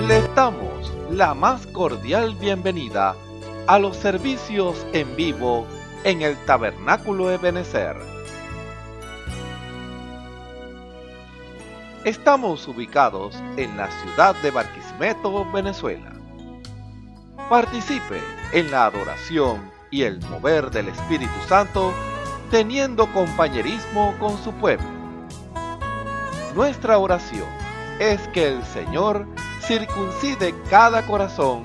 Les damos la más cordial bienvenida a los servicios en vivo en el Tabernáculo Ebenezer. Estamos ubicados en la ciudad de Barquisimeto, Venezuela. Participe en la adoración y el mover del Espíritu Santo, teniendo compañerismo con su pueblo. Nuestra oración es que el Señor circuncide cada corazón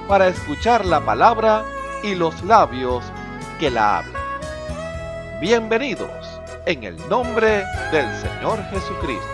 para escuchar la palabra y los labios que la hablan. Bienvenidos en el nombre del Señor Jesucristo.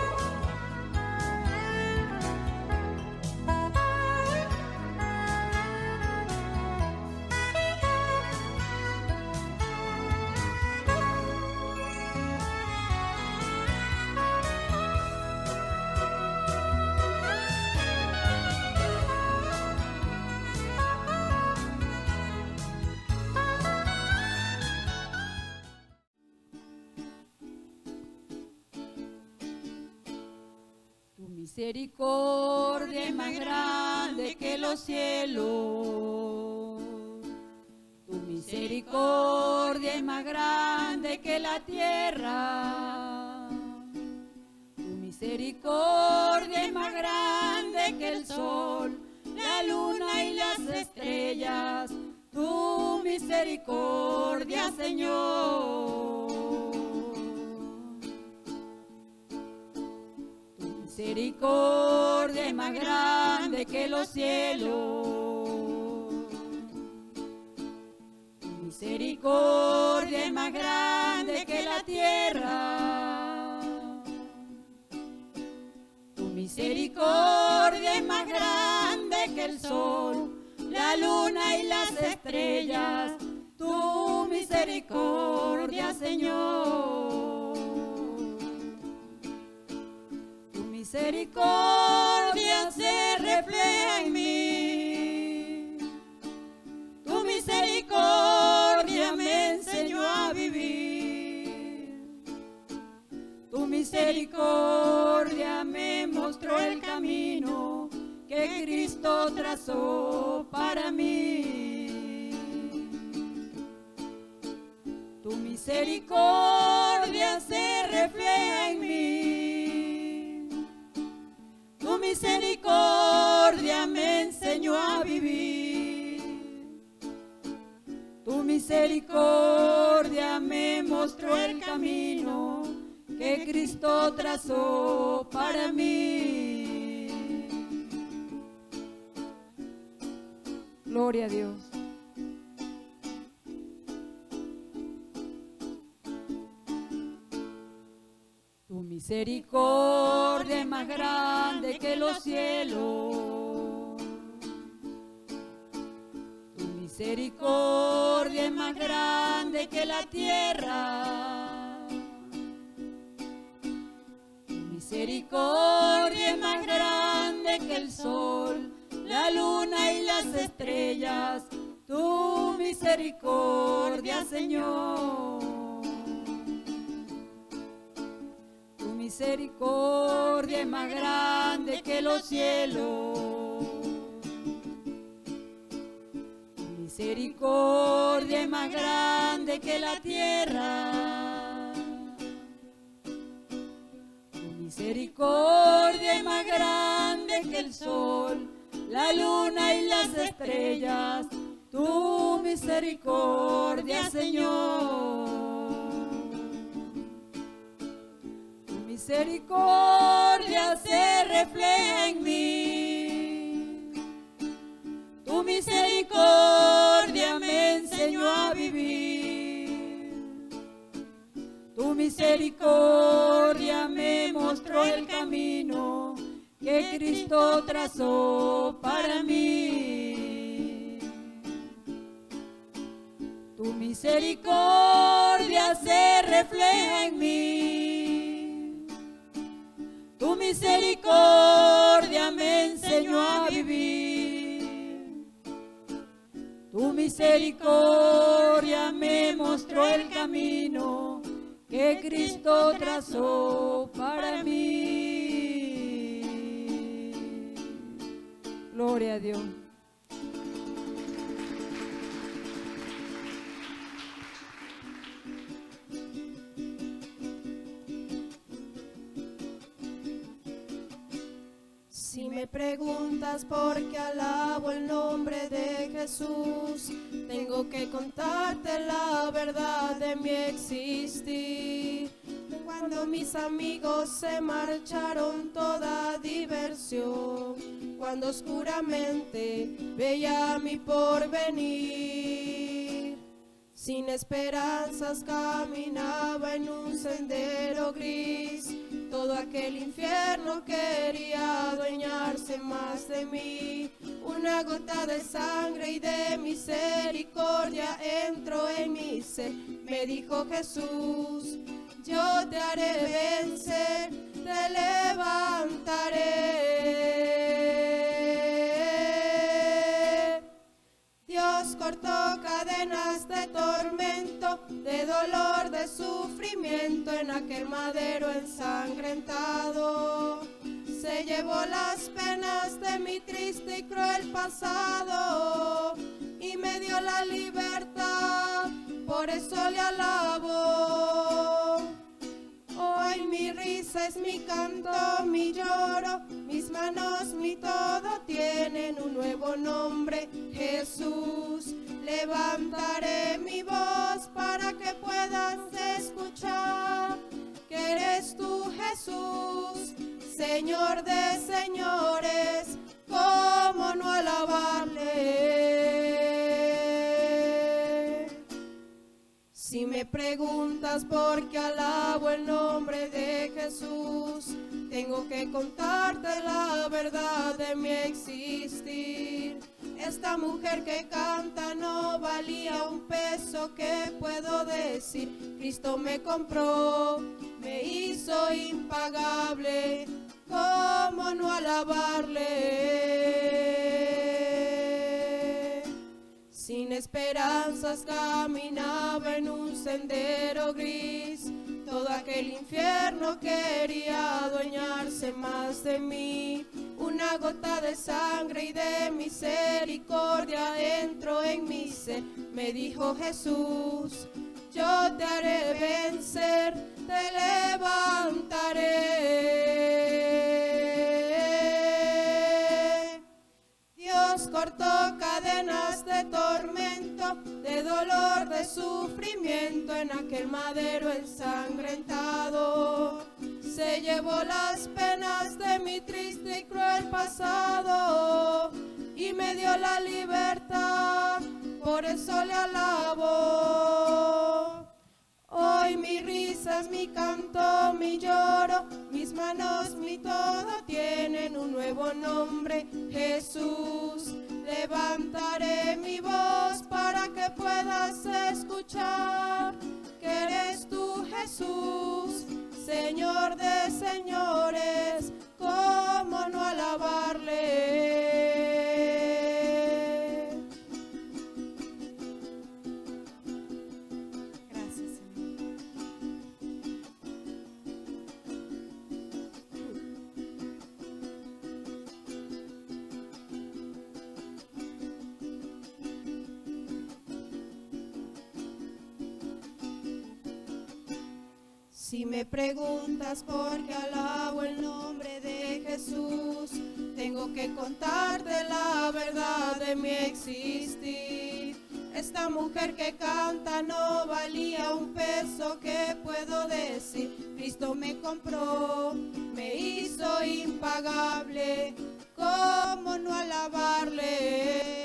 Misericordia es más grande que los cielos, tu misericordia es más grande que la tierra, tu misericordia es más grande que el sol, la luna y las estrellas, tu misericordia, Señor. Misericordia es más grande que los cielos, misericordia es más grande que la tierra, tu misericordia es más grande que el sol, la luna y las estrellas, tu misericordia, Señor. Misericordia se refleja en mí, tu misericordia me enseñó a vivir, tu misericordia me mostró el camino que Cristo trazó para mí, tu misericordia se refleja en mí. Tu misericordia me enseñó a vivir, tu misericordia me mostró el camino que Cristo trazó para mí. Gloria a Dios. Tu misericordia es más grande que los cielos, tu misericordia es más grande que la tierra, tu misericordia es más grande que el sol, la luna y las estrellas, tu misericordia, Señor. Misericordia es más grande que los cielos, misericordia es más grande que la tierra, misericordia es más grande que el sol, la luna y las estrellas, tu misericordia, Señor. Misericordia se refleja en mí, tu misericordia me enseñó a vivir, tu misericordia me mostró el camino que Cristo trazó para mí, tu misericordia se refleja en mí. Tu misericordia me enseñó a vivir, tu misericordia me mostró el camino que Cristo trazó para mí. Gloria a Dios. Si me preguntas por qué alabo el nombre de Jesús, tengo que contarte la verdad de mi existir. Cuando mis amigos se marcharon toda diversión, cuando oscuramente veía mi porvenir, sin esperanzas caminaba en un sendero gris. Todo aquel infierno quería adueñarse más de mí. Una gota de sangre y de misericordia entró en mi ser. Me dijo Jesús, yo te haré vencer, te levantaré. Dios cortó cadenas de tormento, de dolor, de sufrimiento en aquel madero ensangrentado. Se llevó las penas de mi triste y cruel pasado y me dio la libertad, por eso le alabo. Hoy mi risa es mi canto, mi lloro, mis manos, mi todo tienen un nuevo nombre, Jesús. Levantaré mi voz para que puedas escuchar que eres tú, Jesús, Señor de señores. ¿Cómo no alabarle? Si me preguntas por qué alabo el nombre de Jesús, tengo que contarte la verdad de mi existir. Esta mujer que canta no valía un peso, ¿qué puedo decir? Cristo me compró, me hizo impagable, ¿cómo no alabarle? Sin esperanzas caminaba en un sendero gris. Todo aquel infierno quería adueñarse más de mí. Una gota de sangre y de misericordia entró en mi ser. Me dijo Jesús, yo te haré vencer, te levantaré. Dios cortó cadenas de tormento, de dolor, de sufrimiento en aquel madero ensangrentado. Se llevó las penas de mi triste y cruel pasado y me dio la libertad, por eso le alabo. Hoy mi risa es mi canto, mi lloro, mis manos, mi todo tienen un nuevo nombre, Jesús. Levantaré mi voz para que puedas escuchar que eres tú, Jesús, Señor de señores. ¿Cómo no alabarle? Gracias, Señor. Si me preguntas por qué alabo el nombre de Jesús, tengo que contarte la verdad de mi existir. Esta mujer que canta no valía un peso, ¿qué puedo decir? Cristo me compró, me hizo impagable, ¿cómo no alabarle?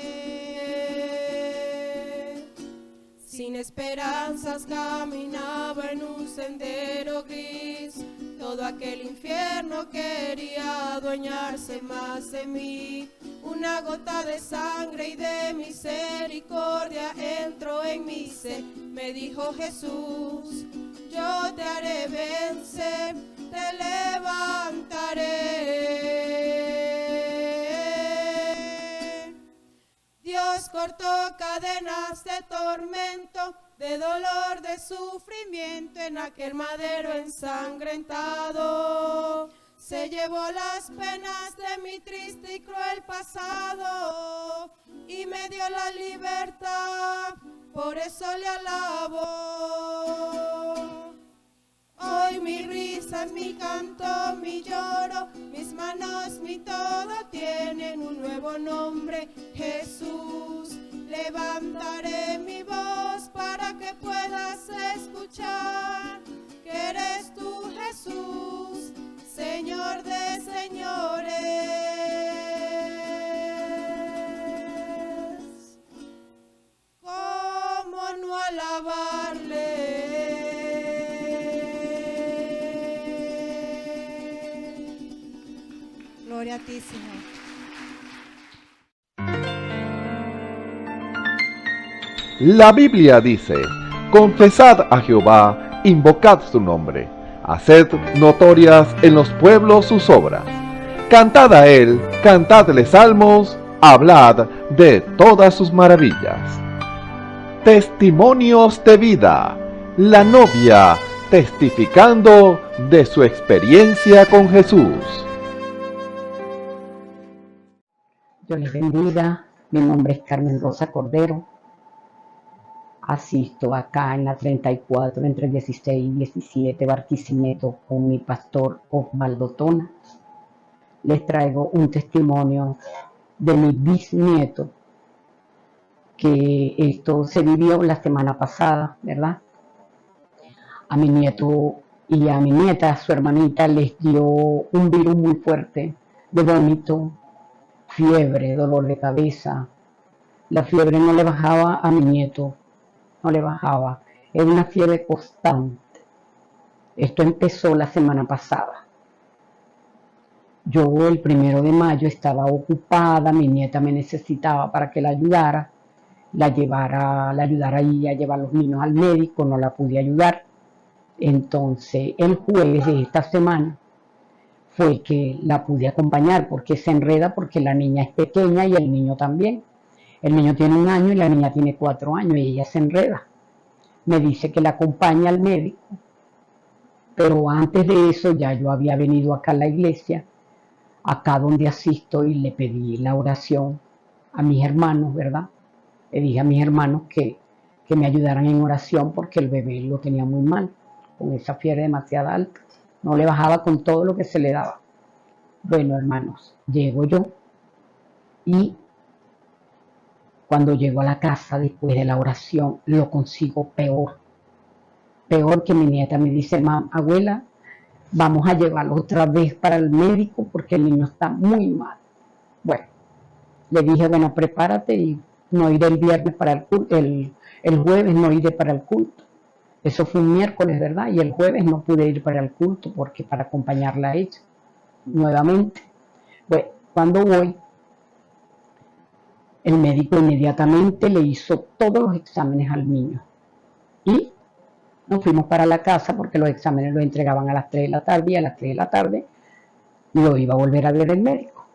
Sin esperanzas caminaba en un sendero gris. Todo aquel infierno quería adueñarse más de mí. Una gota de sangre y de misericordia entró en mi ser. Me dijo Jesús, yo te haré vencer, te levantaré. Dios cortó cadenas de tormento, de dolor, de sufrimiento en aquel madero ensangrentado. Se llevó las penas de mi triste y cruel pasado pasado y me dio la libertad, por eso le alabo. Hoy mi risa es mi canto, mi lloro, mis manos, mi todo tienen un nuevo nombre, Jesús. Levantaré mi voz para que puedas escuchar que eres tú, Jesús, Señor de señores. ¿Cómo no alabarle? Gloria a ti, Señor. La Biblia dice: confesad a Jehová, invocad su nombre, haced notorias en los pueblos sus obras. Cantad a él, cantadle salmos, hablad de todas sus maravillas. Testimonios de vida. La novia testificando de su experiencia con Jesús. Dios les bendiga. Mi nombre es Carmen Rosa Cordero. Asisto acá en la 34, entre 16 y 17, Barquisimeto, con mi pastor Osvaldo Tona. Les traigo un testimonio de mi bisnieto, que esto se vivió la semana pasada, ¿verdad? A mi nieto y a mi nieta, su hermanita, les dio un virus muy fuerte de vómito, fiebre, dolor de cabeza. La fiebre no le bajaba a mi nieto. No le bajaba, era una fiebre constante. Esto empezó la semana pasada. Yo el 1 de mayo estaba ocupada, mi nieta me necesitaba para que la ayudara, la ayudara ahí a llevar a los niños al médico, no la pude ayudar. Entonces el jueves de esta semana fue que la pude acompañar, porque se enreda, porque la niña es pequeña y el niño también. El niño tiene 1 año y la niña tiene 4 años y ella se enreda. Me dice que la acompañe al médico. Pero antes de eso ya yo había venido acá a la iglesia, acá donde asisto, y le pedí la oración a mis hermanos, ¿verdad? Le dije a mis hermanos que me ayudaran en oración porque el bebé lo tenía muy mal, con esa fiebre demasiado alta. No le bajaba con todo lo que se le daba. Bueno, hermanos, llego yo y cuando llego a la casa después de la oración, lo consigo peor. Peor que mi nieta me dice: abuela, vamos a llevarlo otra vez para el médico porque el niño está muy mal. Bueno, le dije: bueno, prepárate y no iré el viernes para el culto, el jueves no iré para el culto. Eso fue un miércoles, ¿verdad? Y el jueves no pude ir para el culto porque para acompañarla a ella nuevamente. Bueno, cuando voy, el médico inmediatamente le hizo todos los exámenes al niño. Y nos fuimos para la casa porque los exámenes los entregaban a las 3 de la tarde y a las 3 de la tarde lo iba a volver a ver el médico.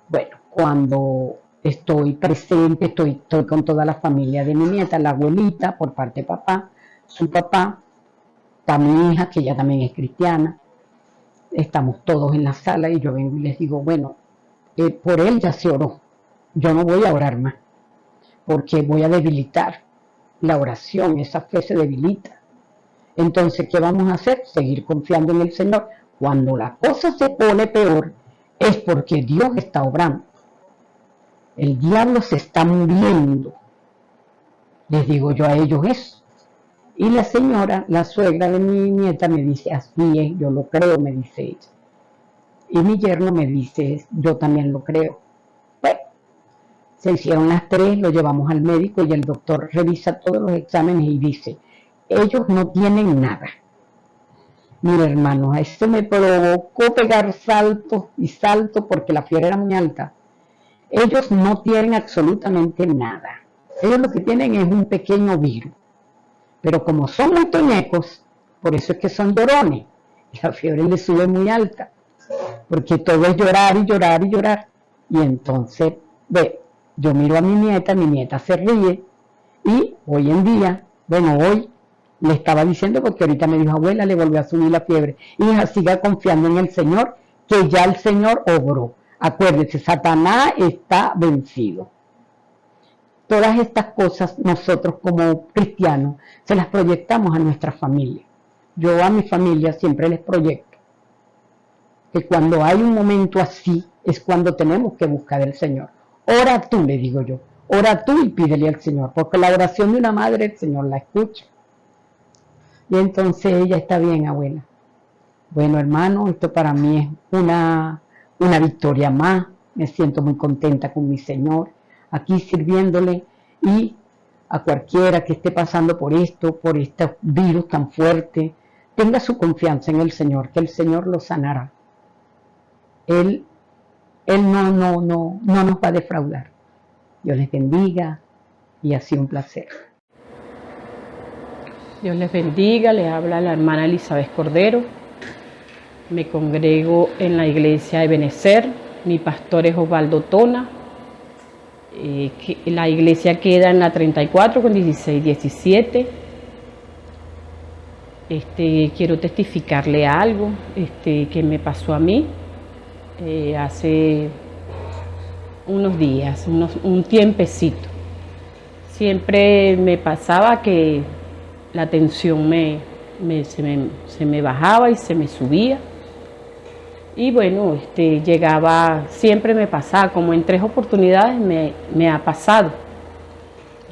Bueno, cuando estoy presente, estoy con toda la familia de mi nieta, la abuelita por parte de papá, su papá, está mi hija, que ella también es cristiana. Estamos todos en la sala y yo vengo y les digo: bueno, por él ya se oró. Yo no voy a orar más, porque voy a debilitar la oración, esa fe se debilita. Entonces, ¿qué vamos a hacer? Seguir confiando en el Señor. Cuando la cosa se pone peor, es porque Dios está obrando. El diablo se está muriendo. Les digo yo a ellos eso. Y la señora, la suegra de mi nieta, me dice: así es, yo lo creo, me dice ella. Y mi yerno me dice: yo también lo creo. Se hicieron las 3, lo llevamos al médico y el doctor revisa todos los exámenes y dice: ellos no tienen nada. Mira, hermanos, a esto me provocó pegar salto y salto porque la fiebre era muy alta. Ellos no tienen absolutamente nada. Ellos lo que tienen es un pequeño virus. Pero como son muy toñecos, por eso es que son llorones. La fiebre les sube muy alta, porque todo es llorar y llorar y llorar. Y entonces, yo miro a mi nieta se ríe, y hoy en día, hoy le estaba diciendo, porque ahorita me dijo: abuela, le volvió a subir la fiebre. Hija, siga confiando en el Señor, que ya el Señor obró. Acuérdense, Satanás está vencido. Todas estas cosas nosotros como cristianos se las proyectamos a nuestra familia. Yo a mi familia siempre les proyecto que cuando hay un momento así es cuando tenemos que buscar al Señor. Ora tú, le digo yo, ora tú y pídele al Señor, porque la oración de una madre el Señor la escucha. Y entonces ella está bien, abuela. Bueno, hermano, esto para mí es una victoria más. Me siento muy contenta con mi Señor, aquí sirviéndole, y a cualquiera que esté pasando por esto, por este virus tan fuerte, tenga su confianza en el Señor, que el Señor lo sanará. Él no nos va a defraudar. Dios les bendiga y ha sido un placer. Dios les bendiga, les habla la hermana Elizabeth Cordero. Me congrego en la iglesia de Benecer. Mi pastor es Osvaldo Tona. La iglesia queda en la 34 con 1617. Quiero testificarle algo que me pasó a mí hace unos días, un tiempecito. Siempre me pasaba que la tensión se me bajaba y se me subía. Y bueno, llegaba, siempre me pasaba, como en 3 oportunidades me ha pasado.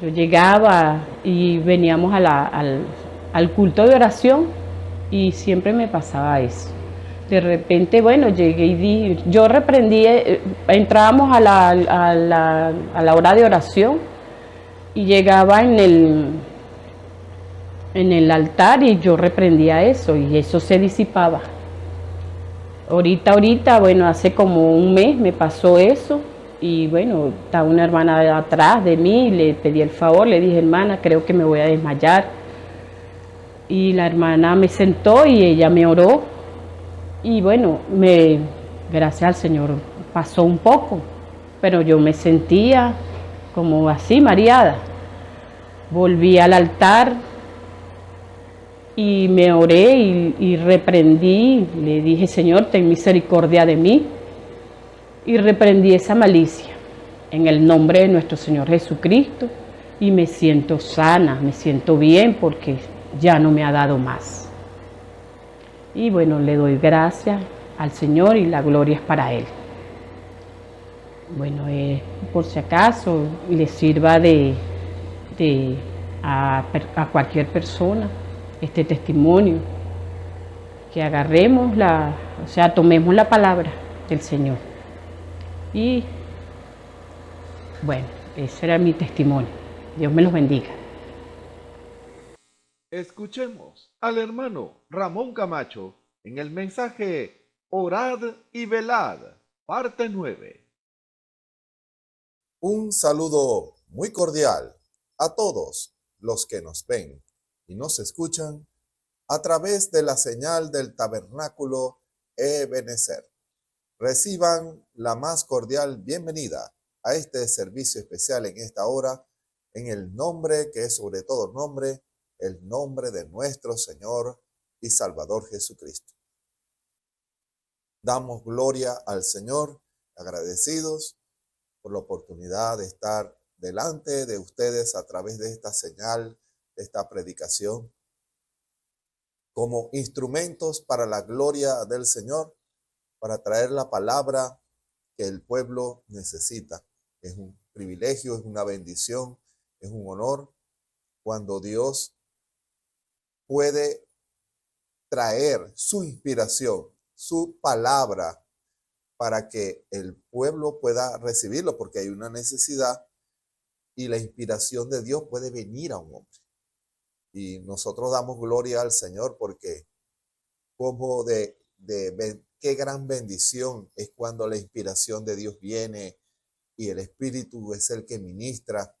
Yo llegaba y veníamos al culto de oración y siempre me pasaba eso. De repente, bueno, llegué y yo reprendí, entrábamos a la hora de oración y llegaba en el altar y yo reprendía eso y eso se disipaba. Ahorita, bueno, hace como un mes me pasó eso y bueno, está una hermana atrás de mí, le pedí el favor, le dije, hermana, creo que me voy a desmayar. Y la hermana me sentó y ella me oró y bueno, gracias al Señor pasó un poco, pero yo me sentía como así, mareada. Volví al altar y me oré y reprendí, le dije, Señor, ten misericordia de mí, y reprendí esa malicia en el nombre de nuestro Señor Jesucristo y me siento sana, me siento bien porque ya no me ha dado más. Y bueno, le doy gracias al Señor y la gloria es para Él. Bueno, por si acaso le sirva a cualquier persona este testimonio, que agarremos tomemos la palabra del Señor. Y bueno, ese era mi testimonio. Dios me los bendiga. Escuchemos al hermano Ramón Camacho en el mensaje Orad y Velad, parte 9. Un saludo muy cordial a todos los que nos ven y nos escuchan a través de la señal del tabernáculo Ebenezer. Reciban la más cordial bienvenida a este servicio especial en esta hora, en el nombre que es sobre todo nombre, el nombre de nuestro Señor y Salvador Jesucristo. Damos gloria al Señor, agradecidos por la oportunidad de estar delante de ustedes a través de esta señal, de esta predicación, como instrumentos para la gloria del Señor, para traer la palabra que el pueblo necesita. Es un privilegio, es una bendición, es un honor cuando Dios puede traer su inspiración, su palabra, para que el pueblo pueda recibirlo, porque hay una necesidad y la inspiración de Dios puede venir a un hombre. Y nosotros damos gloria al Señor porque como qué gran bendición es cuando la inspiración de Dios viene y el Espíritu es el que ministra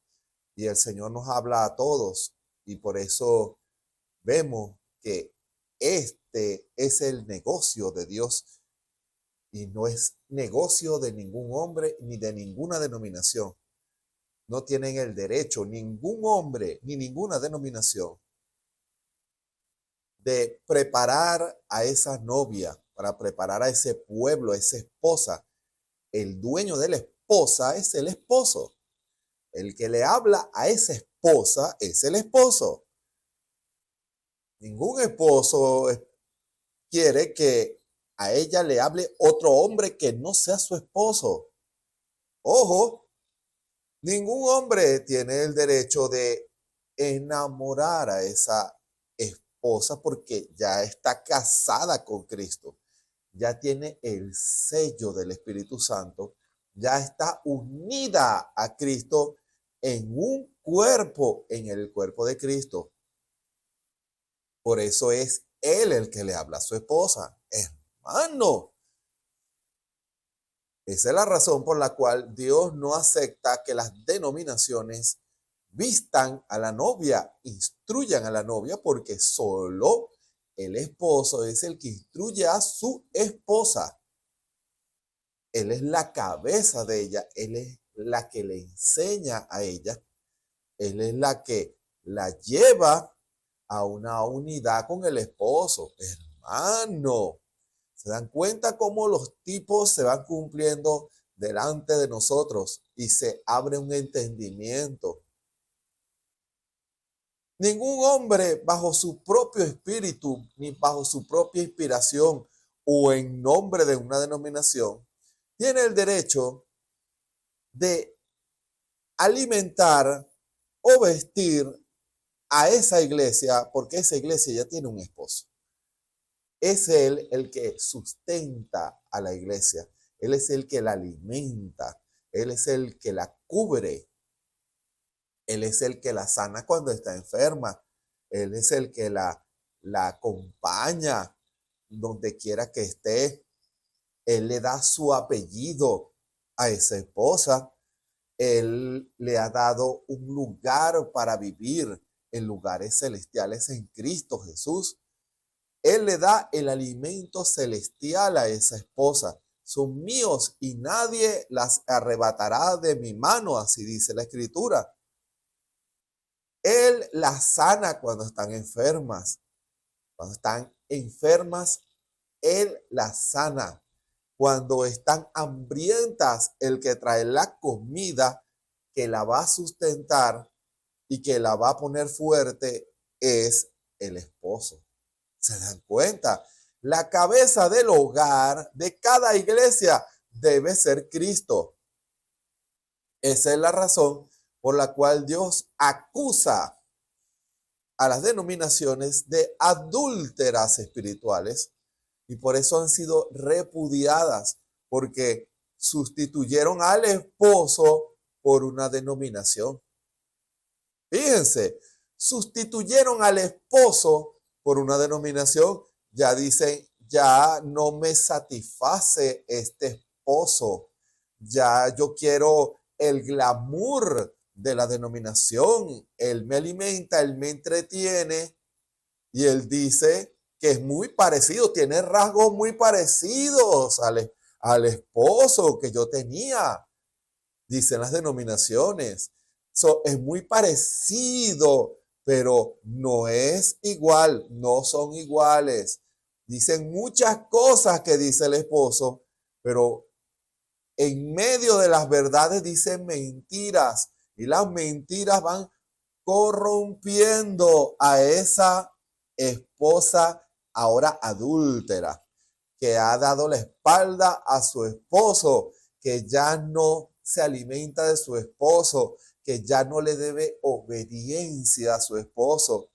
y el Señor nos habla a todos. Y por eso vemos que este es el negocio de Dios y no es negocio de ningún hombre ni de ninguna denominación. No tienen el derecho ningún hombre ni ninguna denominación de preparar a esa novia, para preparar a ese pueblo, a esa esposa, el dueño de la esposa es el esposo. El que le habla a esa esposa es el esposo. Ningún esposo quiere que a ella le hable otro hombre que no sea su esposo. Ojo, ningún hombre tiene el derecho de enamorar a esa esposa porque ya está casada con Cristo, ya tiene el sello del Espíritu Santo, ya está unida a Cristo en un cuerpo, en el cuerpo de Cristo. Por eso es él el que le habla a su esposa. Hermano, esa es la razón por la cual Dios no acepta que las denominaciones vistan a la novia, instruyan a la novia, porque solo el esposo es el que instruye a su esposa. Él es la cabeza de ella, él es la que le enseña a ella, él es la que la lleva a una unidad con el esposo. Hermano, ¿se dan cuenta cómo los tipos se van cumpliendo delante de nosotros y se abre un entendimiento? Ningún hombre bajo su propio espíritu, ni bajo su propia inspiración o en nombre de una denominación, tiene el derecho de alimentar o vestir a esa iglesia, porque esa iglesia ya tiene un esposo. Es él el que sustenta a la iglesia, él es el que la alimenta, él es el que la cubre. Él es el que la sana cuando está enferma. Él es el que la acompaña donde quiera que esté. Él le da su apellido a esa esposa. Él le ha dado un lugar para vivir en lugares celestiales en Cristo Jesús. Él le da el alimento celestial a esa esposa. Son míos y nadie las arrebatará de mi mano, así dice la Escritura. Él las sana cuando están enfermas. Cuando están enfermas, Él las sana. Cuando están hambrientas, el que trae la comida que la va a sustentar y que la va a poner fuerte es el esposo. ¿Se dan cuenta? La cabeza del hogar de cada iglesia debe ser Cristo. Esa es la razón por la cual Dios acusa a las denominaciones de adúlteras espirituales y por eso han sido repudiadas, porque sustituyeron al esposo por una denominación. Fíjense, sustituyeron al esposo por una denominación. Ya dicen, ya no me satisface este esposo, ya yo quiero el glamour de la denominación. Él me alimenta, él me entretiene y él dice que es muy parecido, tiene rasgos muy parecidos al esposo que yo tenía, dicen las denominaciones. Es muy parecido, pero no es igual, no son iguales. Dicen muchas cosas que dice el esposo, pero en medio de las verdades dicen mentiras. Y las mentiras van corrompiendo a esa esposa ahora adúltera, que ha dado la espalda a su esposo, que ya no se alimenta de su esposo, que ya no le debe obediencia a su esposo.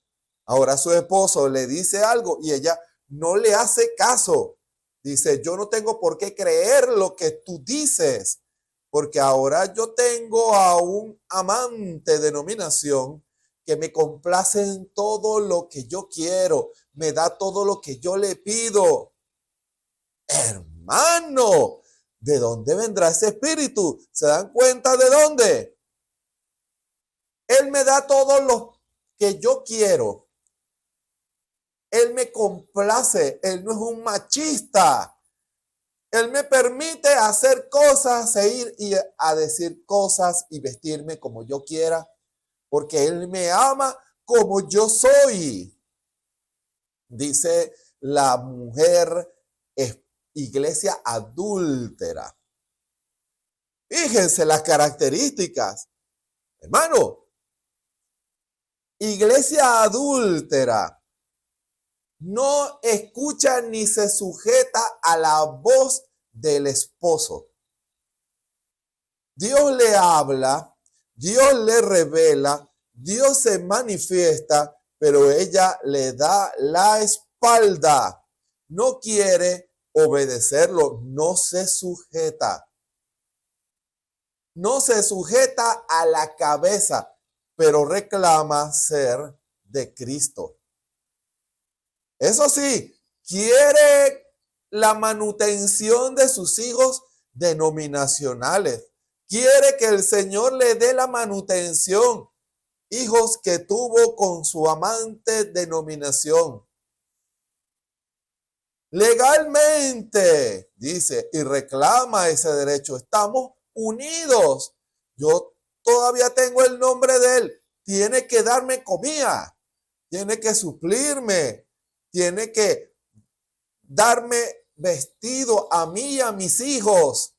Ahora su esposo le dice algo y ella no le hace caso. Dice, yo no tengo por qué creer lo que tú dices, porque ahora yo tengo a un amante de denominación que me complace en todo lo que yo quiero, me da todo lo que yo le pido. Hermano, ¿de dónde vendrá ese espíritu? ¿Se dan cuenta de dónde? Él me da todo lo que yo quiero. Él me complace, él no es un machista. Él me permite hacer cosas, e ir y a decir cosas y vestirme como yo quiera, porque él me ama como yo soy. Dice la mujer iglesia adúltera. Fíjense las características. Hermano, iglesia adúltera no escucha ni se sujeta a la voz del esposo. Dios le habla, Dios le revela, Dios se manifiesta, pero ella le da la espalda. No quiere obedecerlo, no se sujeta. No se sujeta a la cabeza, pero reclama ser de Cristo. Eso sí, quiere la manutención de sus hijos denominacionales. Quiere que el Señor le dé la manutención. Hijos que tuvo con su amante denominación. Legalmente, dice, y reclama ese derecho. Estamos unidos. Yo todavía tengo el nombre de él. Tiene que darme comida. Tiene que suplirme. Tiene que darme vestido a mí y a mis hijos.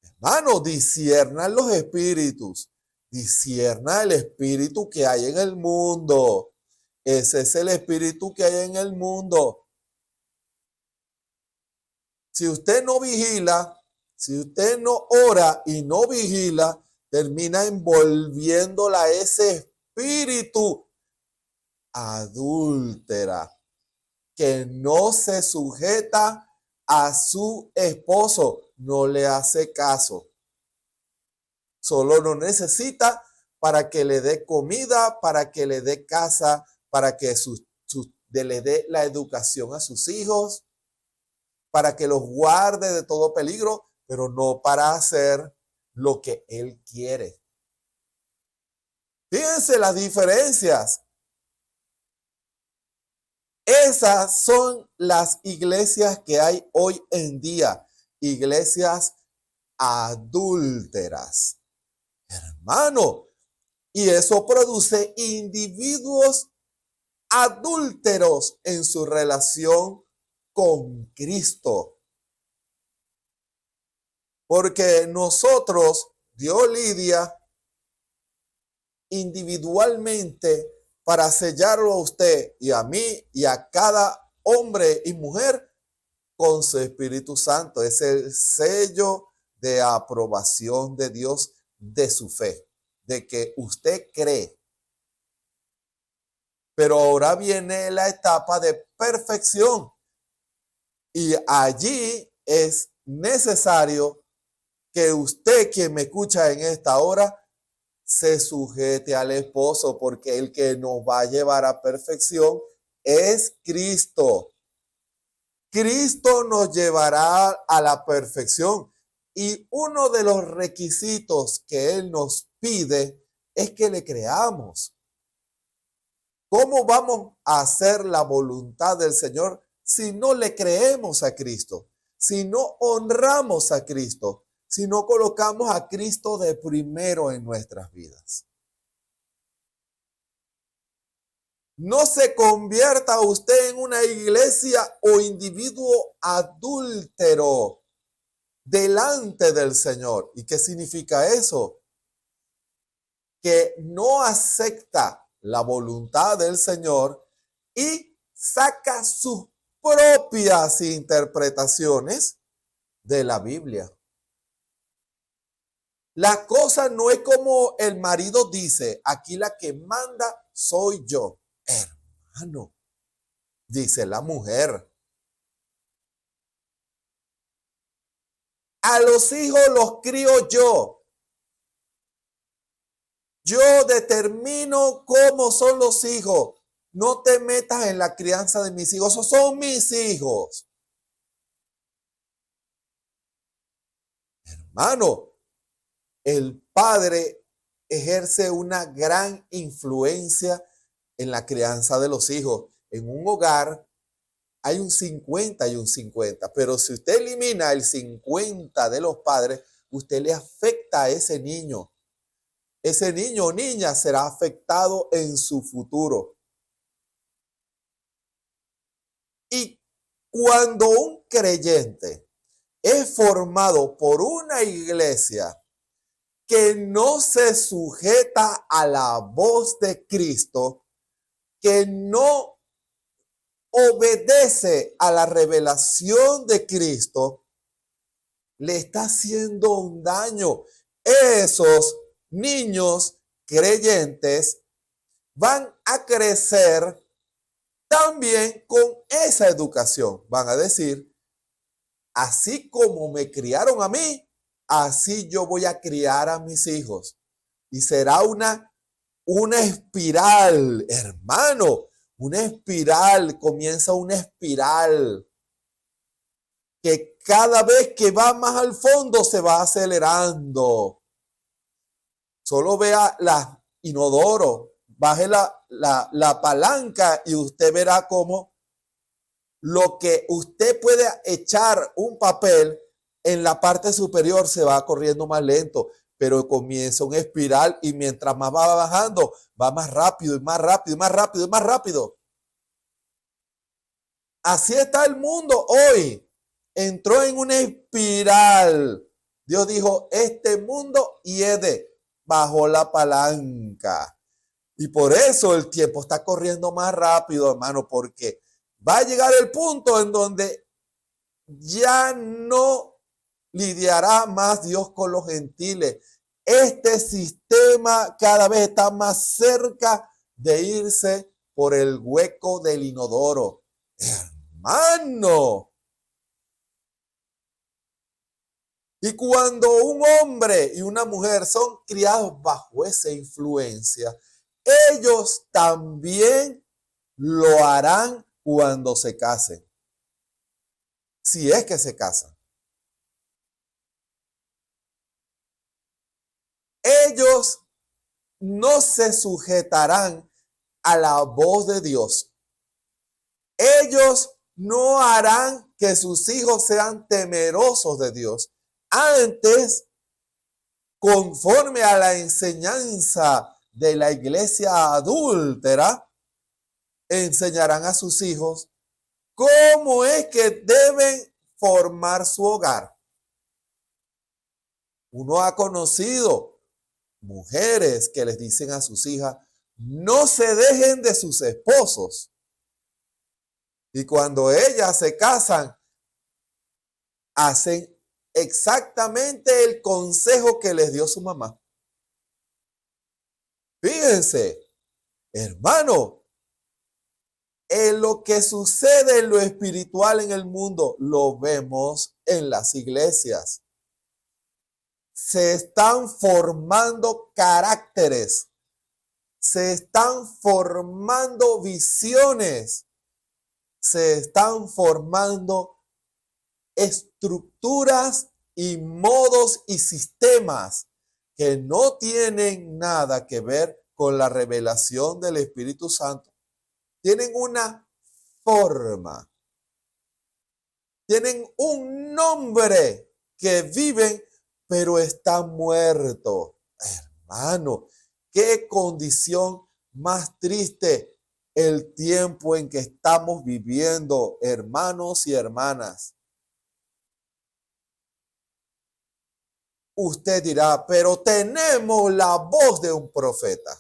Hermano, discierna los espíritus. Discierna el espíritu que hay en el mundo. Ese es el espíritu que hay en el mundo. Si usted no vigila, si usted no ora y no vigila, termina envolviéndola ese espíritu adúltera que no se sujeta a su esposo, no le hace caso. Solo lo necesita para que le dé comida, para que le dé casa, para que le dé la educación a sus hijos, para que los guarde de todo peligro, pero no para hacer lo que él quiere. Fíjense las diferencias. Esas son las iglesias que hay hoy en día, iglesias adúlteras. Hermano, y eso produce individuos adúlteros en su relación con Cristo. Porque nosotros, Dios lidia individualmente para sellarlo a usted y a mí y a cada hombre y mujer con su Espíritu Santo. Es el sello de aprobación de Dios de su fe, de que usted cree. Pero ahora viene la etapa de perfección y allí es necesario que usted, quien me escucha en esta hora, se sujete al esposo, porque el que nos va a llevar a perfección es Cristo. Cristo nos llevará a la perfección y uno de los requisitos que Él nos pide es que le creamos. ¿Cómo vamos a hacer la voluntad del Señor si no le creemos a Cristo? Si no honramos a Cristo, si no colocamos a Cristo de primero en nuestras vidas. No se convierta usted en una iglesia o individuo adúltero delante del Señor. ¿Y qué significa eso? Que no acepta la voluntad del Señor y saca sus propias interpretaciones de la Biblia. La cosa no es como el marido dice, aquí la que manda soy yo. Hermano, dice la mujer. A los hijos los crío yo. Yo determino cómo son los hijos. No te metas en la crianza de mis hijos. Esos son mis hijos. Hermano, el padre ejerce una gran influencia en la crianza de los hijos. En un hogar hay un 50 y un 50, pero si usted elimina el 50 de los padres, usted le afecta a ese niño. Ese niño o niña será afectado en su futuro. Y cuando un creyente es formado por una iglesia que no se sujeta a la voz de Cristo, que no obedece a la revelación de Cristo, le está haciendo un daño. Esos niños creyentes van a crecer también con esa educación. Van a decir, así como me criaron a mí, así yo voy a criar a mis hijos. Y será una espiral, hermano, una espiral, comienza una espiral que cada vez que va más al fondo se va acelerando. Solo vea la inodoro, baje la palanca y usted verá cómo lo que usted puede echar un papel en la parte superior se va corriendo más lento, pero comienza una espiral y mientras más va bajando, va más rápido y más rápido y más rápido y más rápido. Así está el mundo hoy. Entró en una espiral. Dios dijo, este mundo hiede bajo la palanca. Y por eso el tiempo está corriendo más rápido, hermano, porque va a llegar el punto en donde ya no lidiará más Dios con los gentiles. Este sistema cada vez está más cerca de irse por el hueco del inodoro. Hermano. Y cuando un hombre y una mujer son criados bajo esa influencia, ellos también lo harán cuando se casen. Si es que se casan. Ellos no se sujetarán a la voz de Dios. Ellos no harán que sus hijos sean temerosos de Dios. Antes, conforme a la enseñanza de la iglesia adúltera, enseñarán a sus hijos cómo es que deben formar su hogar. Uno ha conocido mujeres que les dicen a sus hijas, no se dejen de sus esposos. Y cuando ellas se casan, hacen exactamente el consejo que les dio su mamá. Fíjense, hermano, en lo que sucede en lo espiritual en el mundo, lo vemos en las iglesias. Se están formando caracteres, se están formando visiones, se están formando estructuras y modos y sistemas que no tienen nada que ver con la revelación del Espíritu Santo. Tienen una forma, tienen un nombre que viven, pero están muertos. Hermano, qué condición más triste el tiempo en que estamos viviendo, hermanos y hermanas. Usted dirá, pero tenemos la voz de un profeta.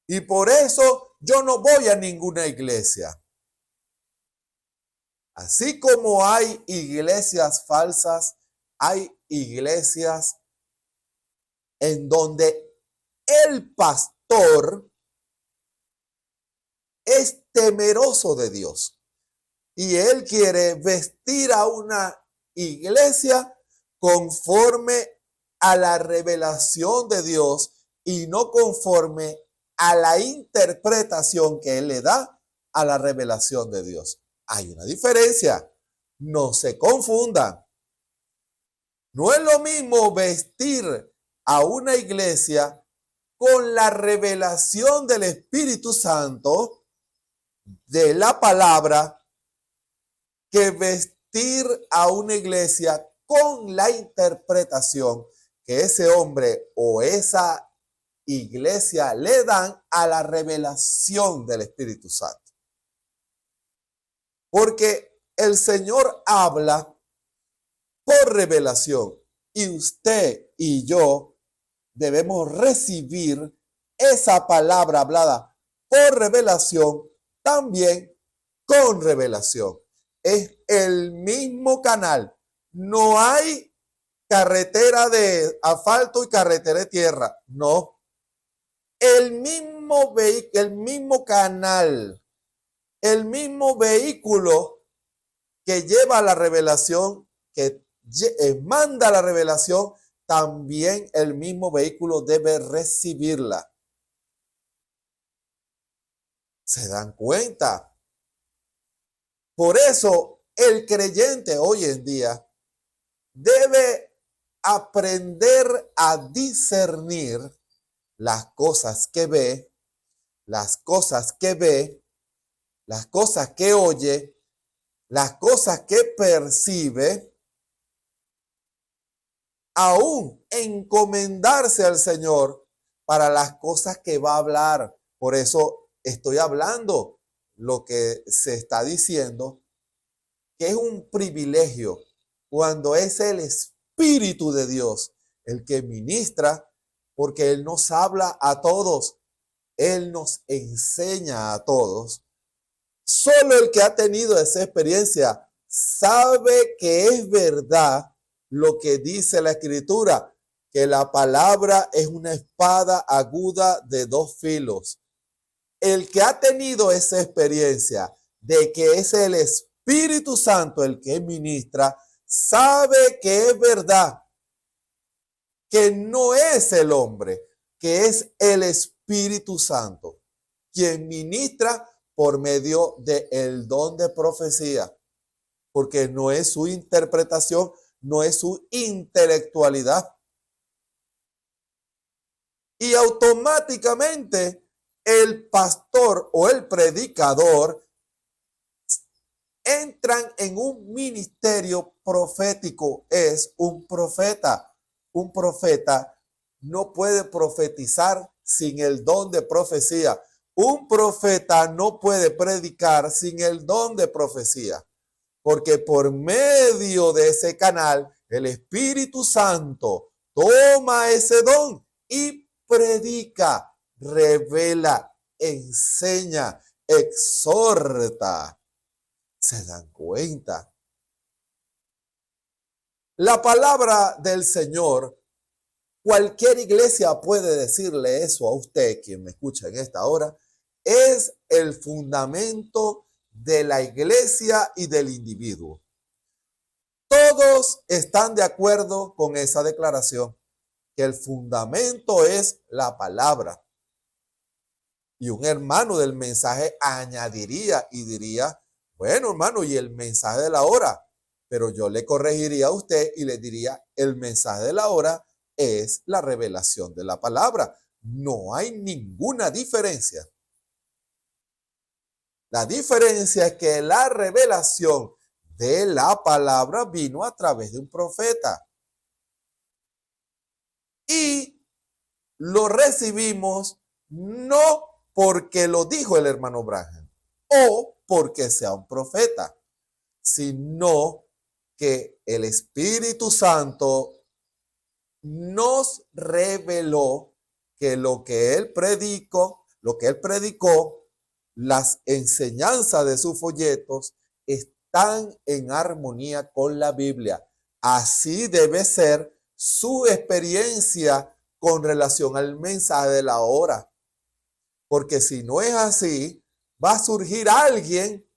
Y por eso yo no voy a ninguna iglesia. Así como hay iglesias falsas, hay iglesias en donde el pastor es temeroso de Dios. Y él quiere vestir a una iglesia conforme a la revelación de Dios y no conforme a la interpretación que él le da a la revelación de Dios. Hay una diferencia. No se confundan. No es lo mismo vestir a una iglesia con la revelación del Espíritu Santo de la palabra que vestir a una iglesia con la interpretación que ese hombre o esa iglesia le dan a la revelación del Espíritu Santo. Porque el Señor habla por revelación. Y usted y yo debemos recibir esa palabra hablada por revelación, también con revelación. Es el mismo canal. No hay carretera de asfalto y carretera de tierra. No. El mismo vehículo, el mismo canal, el mismo vehículo que lleva la revelación, que manda la revelación, también el mismo vehículo debe recibirla. ¿Se dan cuenta? Por eso el creyente hoy en día debe aprender a discernir las cosas que ve, las cosas que oye, las cosas que percibe, aún encomendarse al Señor para las cosas que va a hablar. Por eso estoy hablando lo que se está diciendo, que es un privilegio cuando es el Espíritu de Dios el que ministra, porque Él nos habla a todos, Él nos enseña a todos. Solo el que ha tenido esa experiencia sabe que es verdad lo que dice la Escritura, que la palabra es una espada aguda de dos filos. El que ha tenido esa experiencia de que es el Espíritu Santo el que ministra, sabe que es verdad, que no es el hombre, que es el Espíritu Santo quien ministra por medio del don de profecía, porque no es su interpretación, no es su intelectualidad. Y automáticamente el pastor o el predicador entran en un ministerio profético, es un profeta. Un profeta no puede profetizar sin el don de profecía. Un profeta no puede predicar sin el don de profecía, porque por medio de ese canal, el Espíritu Santo toma ese don y predica, revela, enseña, exhorta. ¿Se dan cuenta? La palabra del Señor, cualquier iglesia puede decirle eso a usted, quien me escucha en esta hora, es el fundamento de la iglesia y del individuo. Todos están de acuerdo con esa declaración, que el fundamento es la palabra. Y un hermano del mensaje añadiría y diría, bueno, hermano, y el mensaje de la hora. Pero yo le corregiría a usted y le diría, el mensaje de la hora es la revelación de la palabra. No hay ninguna diferencia. La diferencia es que la revelación de la palabra vino a través de un profeta. Y lo recibimos no porque lo dijo el hermano Branham o porque sea un profeta, sino que el Espíritu Santo nos reveló que lo que él predicó, las enseñanzas de sus folletos están en armonía con la Biblia. Así debe ser su experiencia con relación al mensaje de la hora. Porque si no es así, va a surgir alguien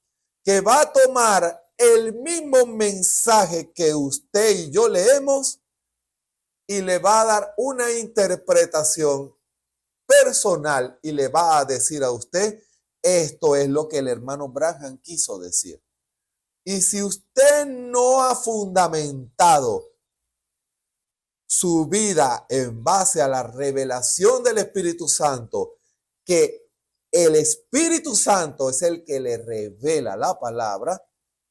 que va a tomar el mismo mensaje que usted y yo leemos y le va a dar una interpretación personal y le va a decir a usted, esto es lo que el hermano Branham quiso decir. Y si usted no ha fundamentado su vida en base a la revelación del Espíritu Santo, que el Espíritu Santo es el que le revela la palabra,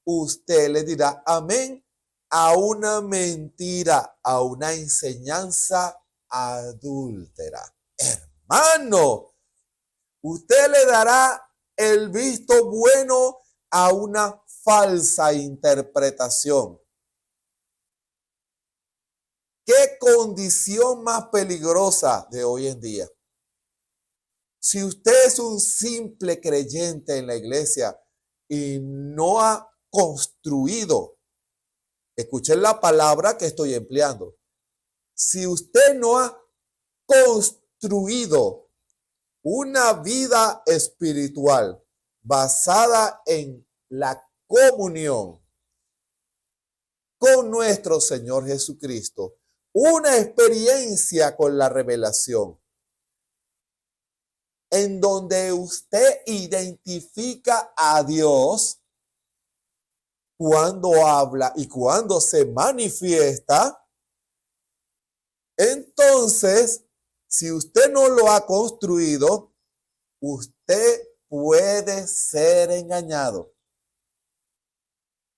usted le dirá amén a una mentira, a una enseñanza adúltera. Hermano, usted le dará el visto bueno a una falsa interpretación. ¿Qué condición más peligrosa de hoy en día? Si usted es un simple creyente en la iglesia y no ha construido, escuchen la palabra que estoy empleando, si usted no ha construido una vida espiritual basada en la comunión con nuestro Señor Jesucristo, una experiencia con la revelación, en donde usted identifica a Dios cuando habla y cuando se manifiesta, entonces, si usted no lo ha construido, usted puede ser engañado.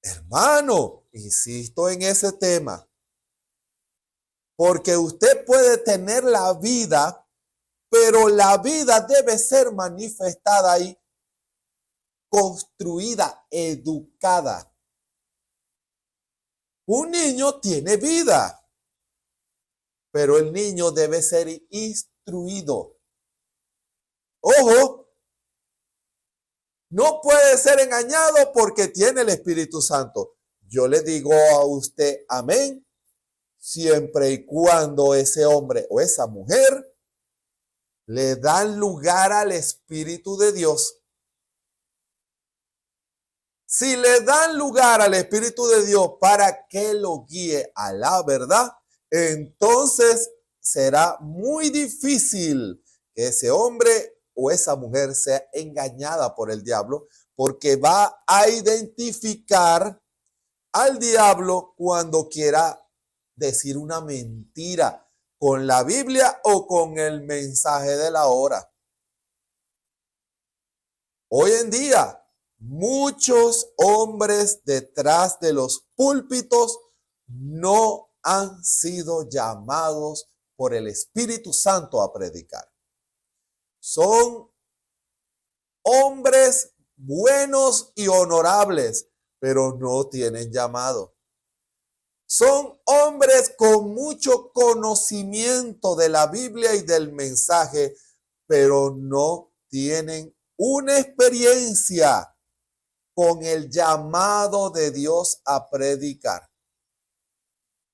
Hermano, insisto en ese tema, porque usted puede tener la vida, pero la vida debe ser manifestada y construida, educada. Un niño tiene vida, pero el niño debe ser instruido. Ojo, no puede ser engañado porque tiene el Espíritu Santo. Yo le digo a usted amén, siempre y cuando ese hombre o esa mujer le dan lugar al Espíritu de Dios. Si le dan lugar al Espíritu de Dios para que lo guíe a la verdad, entonces será muy difícil que ese hombre o esa mujer sea engañada por el diablo, porque va a identificar al diablo cuando quiera decir una mentira con la Biblia o con el mensaje de la hora. Hoy en día, muchos hombres detrás de los púlpitos no han sido llamados por el Espíritu Santo a predicar. Son hombres buenos y honorables, pero no tienen llamado. Son hombres con mucho conocimiento de la Biblia y del mensaje, pero no tienen una experiencia con el llamado de Dios a predicar.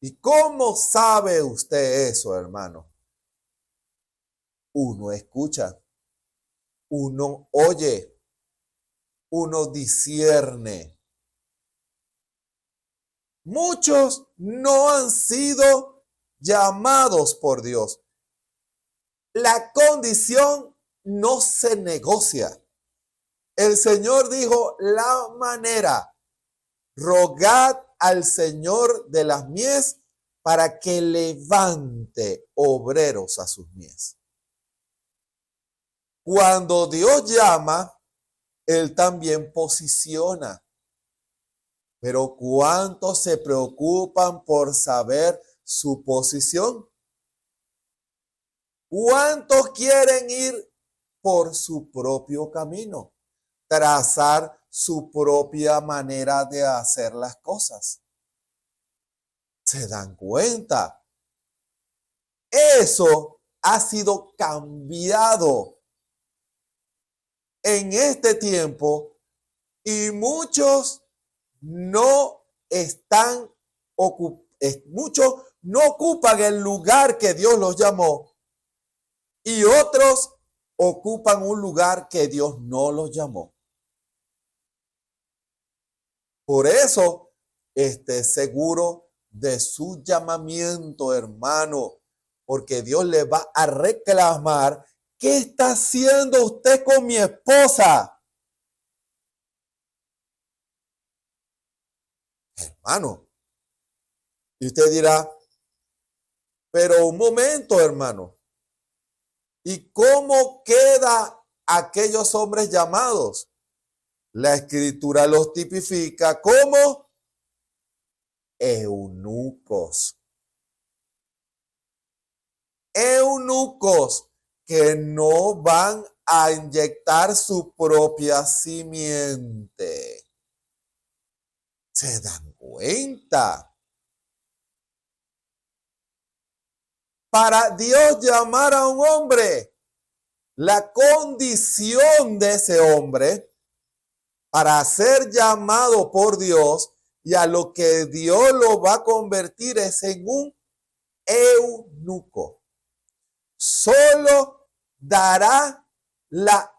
¿Y cómo sabe usted eso, hermano? Uno escucha, uno oye, uno discierne. Muchos no han sido llamados por Dios. La condición no se negocia. El Señor dijo la manera: rogad al Señor de las mies para que levante obreros a sus mies. Cuando Dios llama, Él también posiciona. Pero ¿cuántos se preocupan por saber su posición? ¿Cuántos quieren ir por su propio camino? Trazar su propia manera de hacer las cosas. ¿Se dan cuenta? Eso ha sido cambiado en este tiempo y muchos no ocupan el lugar que Dios los llamó y otros ocupan un lugar que Dios no los llamó. Por eso, esté seguro de su llamamiento, hermano, porque Dios le va a reclamar: ¿qué está haciendo usted con mi esposa? Hermano, y usted dirá, pero un momento, hermano, ¿y cómo queda aquellos hombres llamados? La Escritura los tipifica como eunucos. Eunucos que no van a inyectar su propia simiente. ¿Se dan cuenta? para Dios llamar a un hombre, la condición de ese hombre para ser llamado por Dios y a lo que Dios lo va a convertir es en un eunuco. Solo dará la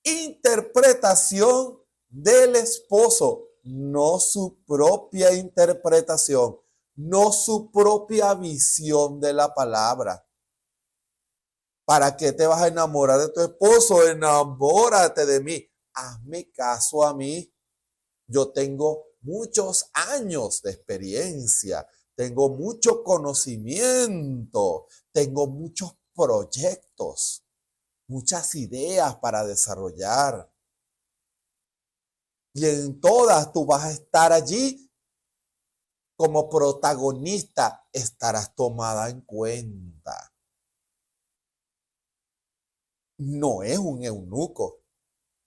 interpretación del esposo, no su propia interpretación, no su propia visión de la palabra. ¿Para qué te vas a enamorar de tu esposo? Enamórate de mí. Hazme caso a mí. Yo tengo muchos años de experiencia, tengo mucho conocimiento, tengo muchos proyectos, muchas ideas para desarrollar. Y en todas tú vas a estar allí como protagonista, estarás tomada en cuenta. No es un eunuco.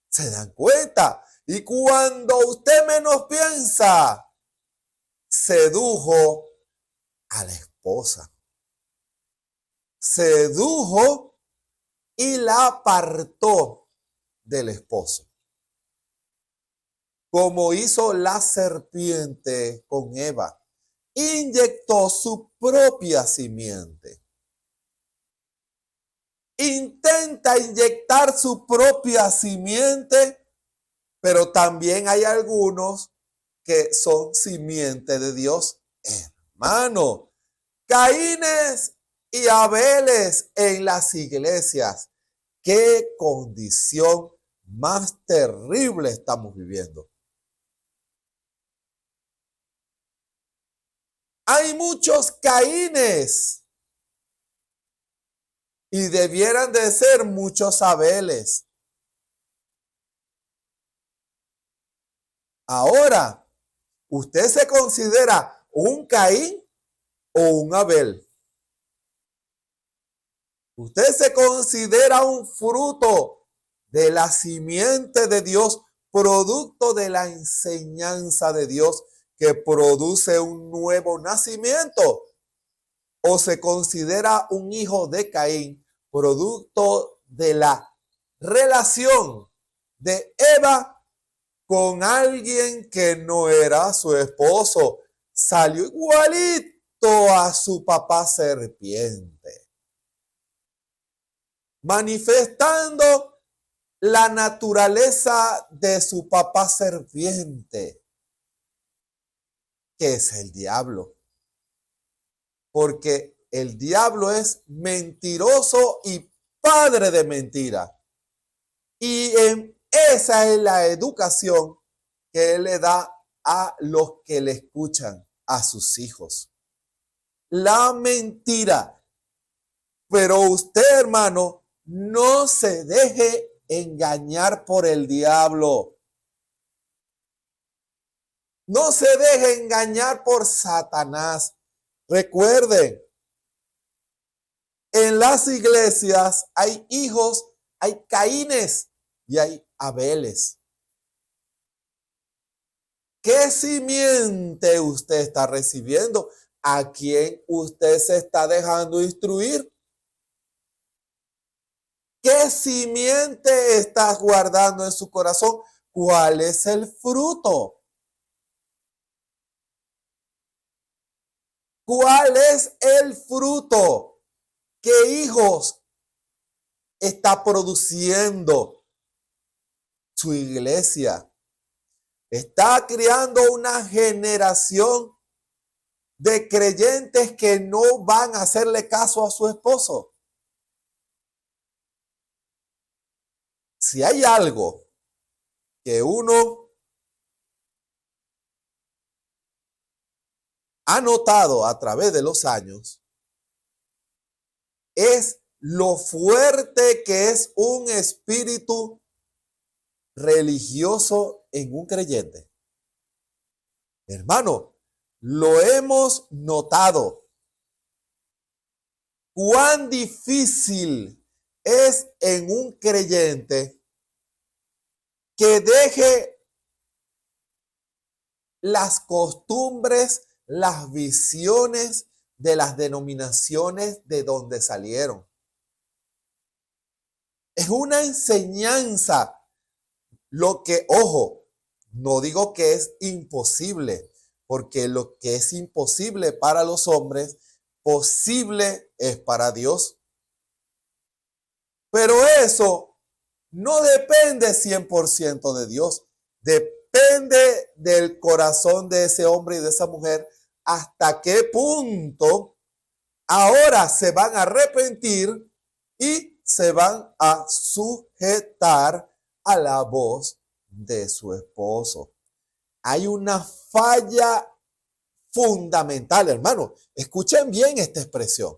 ¿Se dan cuenta? Y cuando usted menos piensa, sedujo a la esposa. Sedujo y la apartó del esposo. Como hizo la serpiente con Eva. Inyectó su propia simiente. Intenta inyectar su propia simiente, pero también hay algunos que son simiente de Dios. Hermano, Caínes y Abeles en las iglesias. ¿Qué condición más terrible estamos viviendo? Hay muchos Caínes. Y debieran de ser muchos Abeles. Ahora, ¿usted se considera un Caín o un Abel? ¿Usted se considera un fruto de la simiente de Dios, producto de la enseñanza de Dios que produce un nuevo nacimiento? ¿O se considera un hijo de Caín, producto de la relación de Eva con alguien que no era su esposo? Salió igualito a su papá serpiente, manifestando la naturaleza de su papá serpiente, que es el diablo. Porque el diablo es mentiroso y padre de mentira. Y esa es la educación que él le da a los que le escuchan, a sus hijos. La mentira. Pero usted, hermano, no se deje engañar por el diablo. No se deje engañar por Satanás. Recuerden, en las iglesias hay hijos, hay Caínes y hay Abeles. ¿Qué simiente usted está recibiendo? ¿A quién usted se está dejando instruir? ¿Qué simiente está guardando en su corazón? ¿Cuál es el fruto? ¿Cuál es el fruto? ¿Qué hijos está produciendo su iglesia? Está criando una generación de creyentes que no van a hacerle caso a su esposo. Si hay algo que uno ha notado a través de los años, es lo fuerte que es un espíritu religioso en un creyente. Hermano, lo hemos notado. Cuán difícil es en un creyente que deje las costumbres, las visiones de las denominaciones de donde salieron. Es una enseñanza. Lo que, ojo, no digo que es imposible, porque lo que es imposible para los hombres, posible es para Dios. Pero eso no depende 100% de Dios. Depende del corazón de ese hombre y de esa mujer hasta qué punto ahora se van a arrepentir y se van a sujetar a la voz de su esposo. Hay una falla fundamental, hermano. Escuchen bien esta expresión.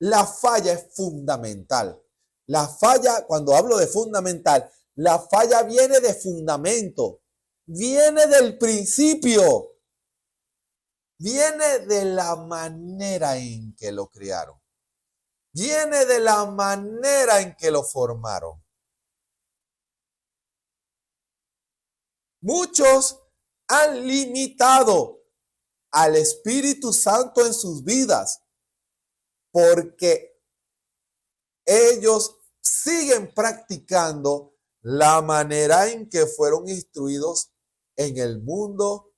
La falla es fundamental. La falla, cuando hablo de fundamental, la falla viene de fundamento, viene del principio, viene de la manera en que lo criaron, viene de la manera en que lo formaron. Muchos han limitado al Espíritu Santo en sus vidas porque ellos siguen practicando la manera en que fueron instruidos en el mundo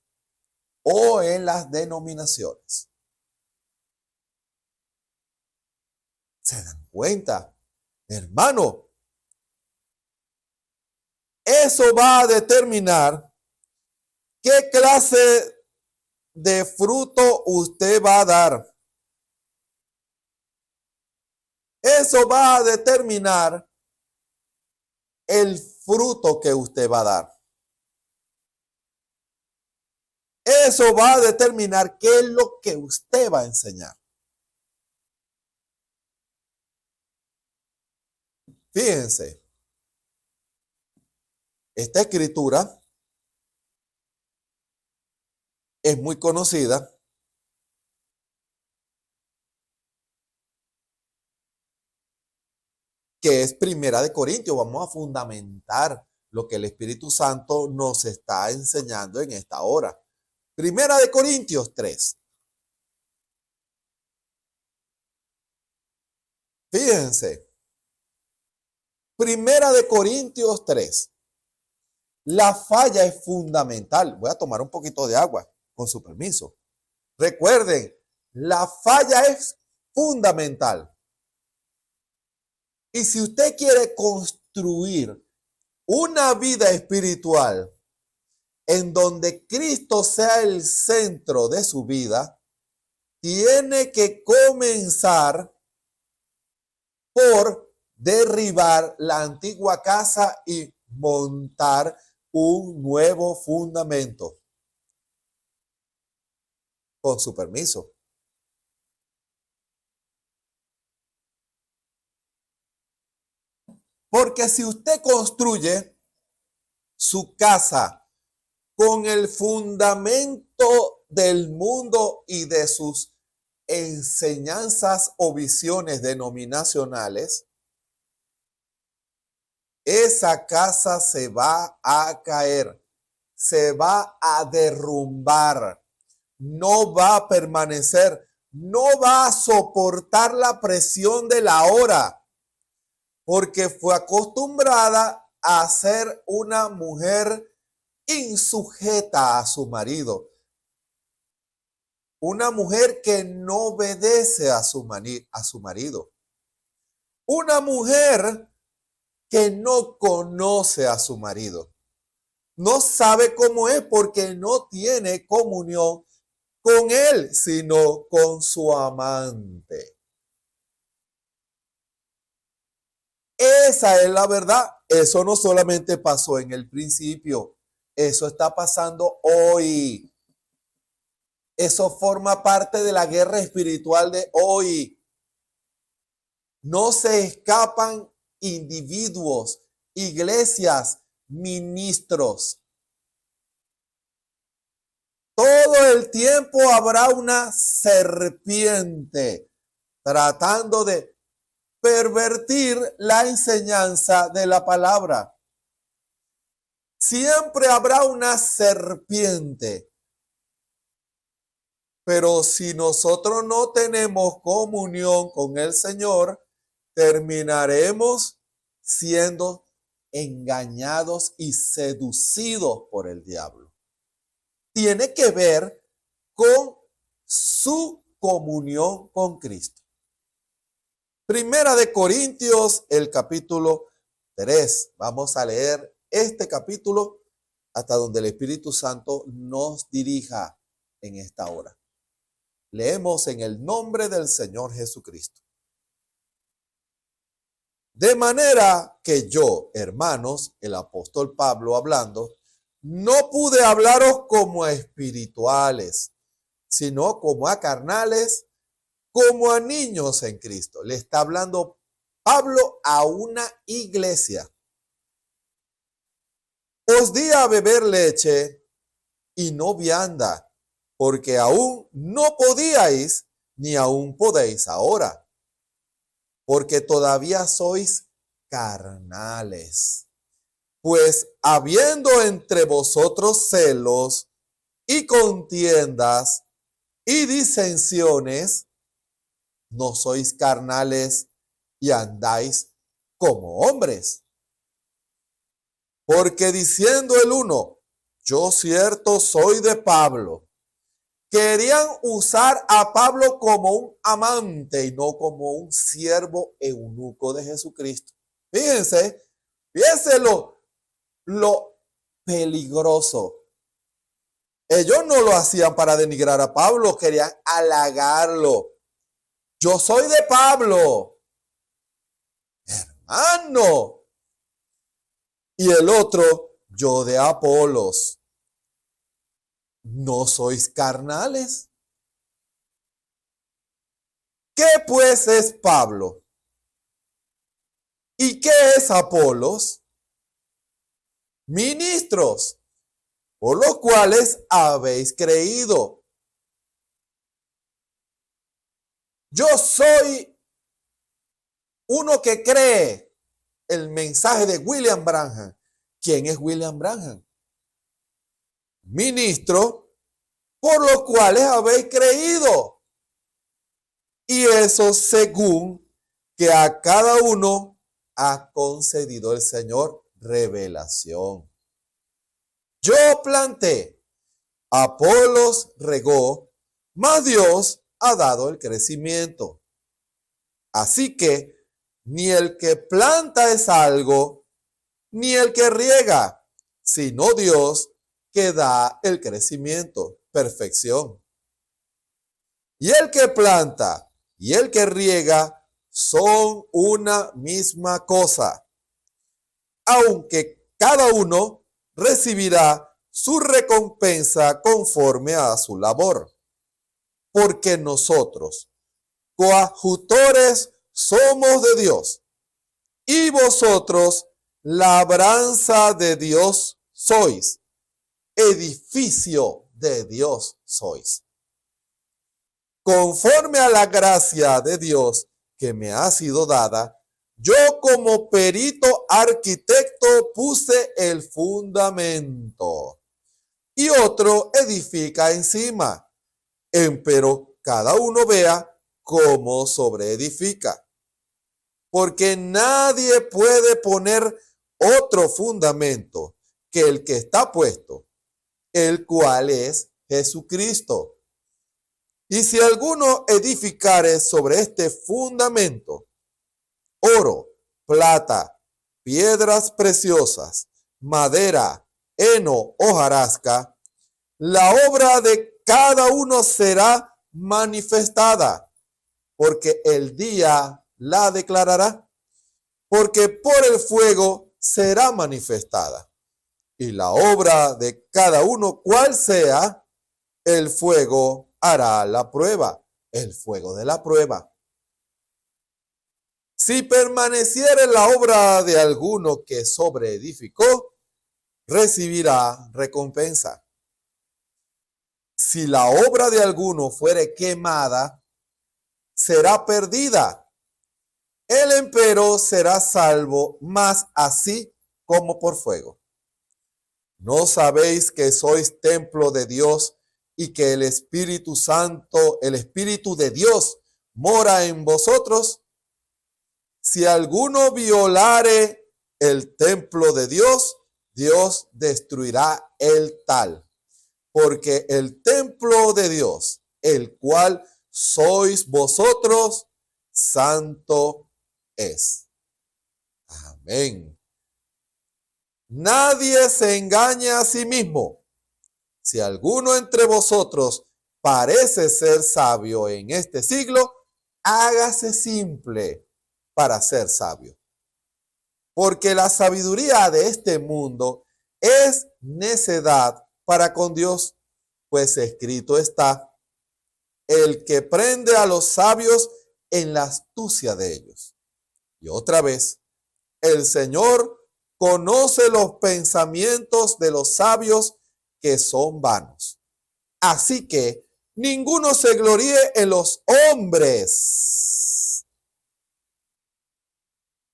o en las denominaciones. ¿Se dan cuenta? Hermano, eso va a determinar qué clase de fruto usted va a dar. Eso va a determinar el fruto que usted va a dar. Eso va a determinar qué es lo que usted va a enseñar. Fíjense, esta escritura es muy conocida. Que es Primera de Corintios. Vamos a fundamentar lo que el Espíritu Santo nos está enseñando en esta hora. Primera de Corintios 3. Fíjense. Primera de Corintios 3. La falla es fundamental. Voy a tomar un poquito de agua, con su permiso. Recuerden, la falla es fundamental. Y si usted quiere construir una vida espiritual en donde Cristo sea el centro de su vida, tiene que comenzar por derribar la antigua casa y montar un nuevo fundamento. Con su permiso. Porque si usted construye su casa con el fundamento del mundo y de sus enseñanzas o visiones denominacionales, esa casa se va a caer, se va a derrumbar, no va a permanecer, no va a soportar la presión de la hora. Porque fue acostumbrada a ser una mujer insujeta a su marido. Una mujer que no obedece a su marido. Una mujer que no conoce a su marido. No sabe cómo es porque no tiene comunión con él, sino con su amante. Esa es la verdad. Eso no solamente pasó en el principio, eso está pasando hoy. Eso forma parte de la guerra espiritual de hoy. No se escapan individuos, iglesias, ministros. Todo el tiempo habrá una serpiente tratando de pervertir la enseñanza de la palabra. Siempre habrá una serpiente Pero si nosotros no tenemos comunión con el Señor, terminaremos siendo engañados y seducidos por el diablo. Tiene que ver con su comunión con Cristo. Primera de Corintios, el capítulo 3. Vamos a leer este capítulo hasta donde el Espíritu Santo nos dirija en esta hora. Leemos en el nombre del Señor Jesucristo. De manera que yo, hermanos, el apóstol Pablo hablando, no pude hablaros como a espirituales, sino como a carnales, como a niños en Cristo. Le está hablando Pablo a una iglesia. Os di a beber leche y no vianda, porque aún no podíais, ni aún podéis ahora, porque todavía sois carnales. Pues habiendo entre vosotros celos y contiendas y disensiones, no sois carnales y andáis como hombres. Porque diciendo el uno, yo cierto soy de Pablo, querían usar a Pablo como un amante y no como un siervo eunuco de Jesucristo. Fíjense lo peligroso. Ellos no lo hacían para denigrar a Pablo, querían halagarlo. Yo soy de Pablo, hermano. Y el otro, yo de Apolos. ¿No sois carnales? ¿Qué pues es Pablo? ¿Y qué es Apolos? Ministros, por los cuales habéis creído. Yo soy uno que cree el mensaje de William Branham. ¿Quién es William Branham? Ministro, por los cuales habéis creído. Y eso según que a cada uno ha concedido el Señor revelación. Yo planté, Apolos regó, mas Dios ha dado el crecimiento. Así que ni el que planta es algo, ni el que riega, sino Dios que da el crecimiento, perfección. Y el que planta y el que riega son una misma cosa, aunque cada uno recibirá su recompensa conforme a su labor. Porque nosotros, coadjutores, somos de Dios, y vosotros labranza de Dios sois, edificio de Dios sois. Conforme a la gracia de Dios que me ha sido dada, yo como perito arquitecto puse el fundamento, y otro edifica encima, empero cada uno vea cómo sobreedifica. Porque nadie puede poner otro fundamento que el que está puesto, el cual es Jesucristo. Y si alguno edificare sobre este fundamento, oro, plata, piedras preciosas, madera, heno, hojarasca, la obra de cada uno será manifestada, porque el día la declarará, porque por el fuego será manifestada. Y la obra de cada uno, cual sea, el fuego hará la prueba, el fuego de la prueba. Si permaneciere la obra de alguno que sobreedificó, recibirá recompensa. Si la obra de alguno fuere quemada, será perdida. Él empero será salvo, mas así como por fuego. ¿No sabéis que sois templo de Dios y que el Espíritu Santo, el Espíritu de Dios, mora en vosotros, si alguno violare el templo de Dios, Dios destruirá el tal. Porque el templo de Dios, el cual sois vosotros, santo es. Amén. Nadie se engaña a sí mismo. Si alguno entre vosotros parece ser sabio en este siglo, hágase simple para ser sabio. Porque la sabiduría de este mundo es necedad para con Dios, pues escrito está: el que prende a los sabios en la astucia de ellos. Y otra vez, el Señor conoce los pensamientos de los sabios, que son vanos. Así que ninguno se gloríe en los hombres,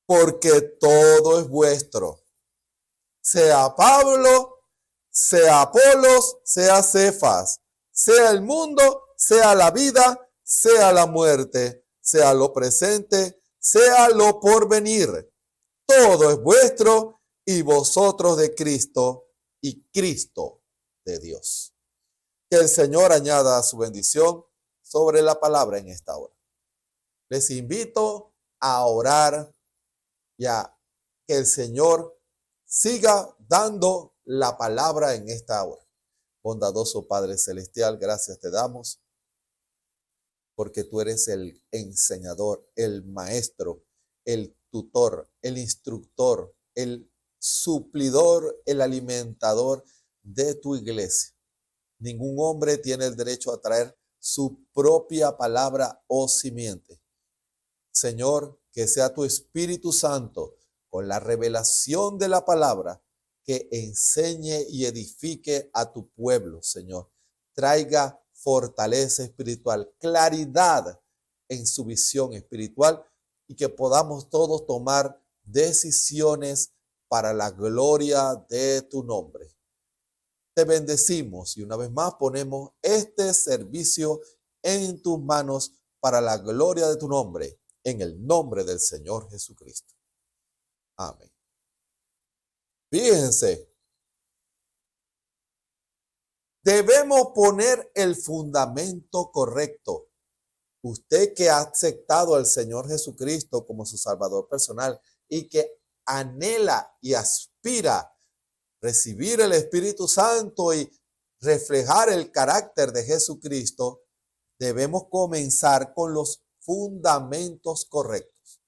porque todo es vuestro. Sea Pablo, sea Apolos, sea Cefas, sea el mundo, sea la vida, sea la muerte, sea lo presente, sea lo porvenir. Todo es vuestro y vosotros de Cristo y Cristo de Dios. Que el Señor añada su bendición sobre la palabra en esta hora. Les invito a orar y a que el Señor siga dando la palabra en esta hora. Bondadoso Padre Celestial, gracias te damos porque tú eres el enseñador, el maestro, el tutor, el instructor, el suplidor, el alimentador de tu iglesia. Ningún hombre tiene el derecho a traer su propia palabra o simiente. Señor, que sea tu Espíritu Santo con la revelación de la palabra que enseñe y edifique a tu pueblo, Señor. Traiga fortaleza espiritual, claridad en su visión espiritual y que podamos todos tomar decisiones para la gloria de tu nombre. Te bendecimos y una vez más ponemos este servicio en tus manos para la gloria de tu nombre, en el nombre del Señor Jesucristo. Amén. Fíjense, debemos poner el fundamento correcto. Usted que ha aceptado al Señor Jesucristo como su Salvador personal y que anhela y aspira recibir el Espíritu Santo y reflejar el carácter de Jesucristo, debemos comenzar con los fundamentos correctos.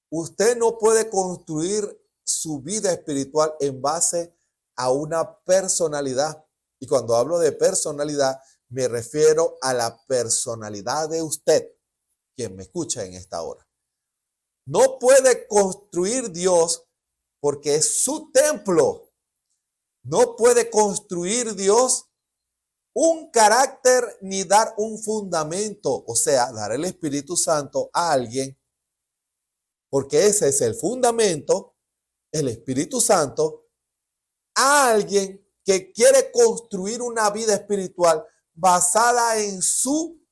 Usted no puede construir su vida espiritual en base a una personalidad. Y cuando hablo de personalidad, me refiero a la personalidad de usted, quien me escucha en esta hora. No puede construir Dios porque es su templo. No puede construir Dios un carácter ni dar un fundamento, o sea, dar el Espíritu Santo a alguien, porque ese es el fundamento, el Espíritu Santo, a alguien que quiere construir una vida espiritual basada en su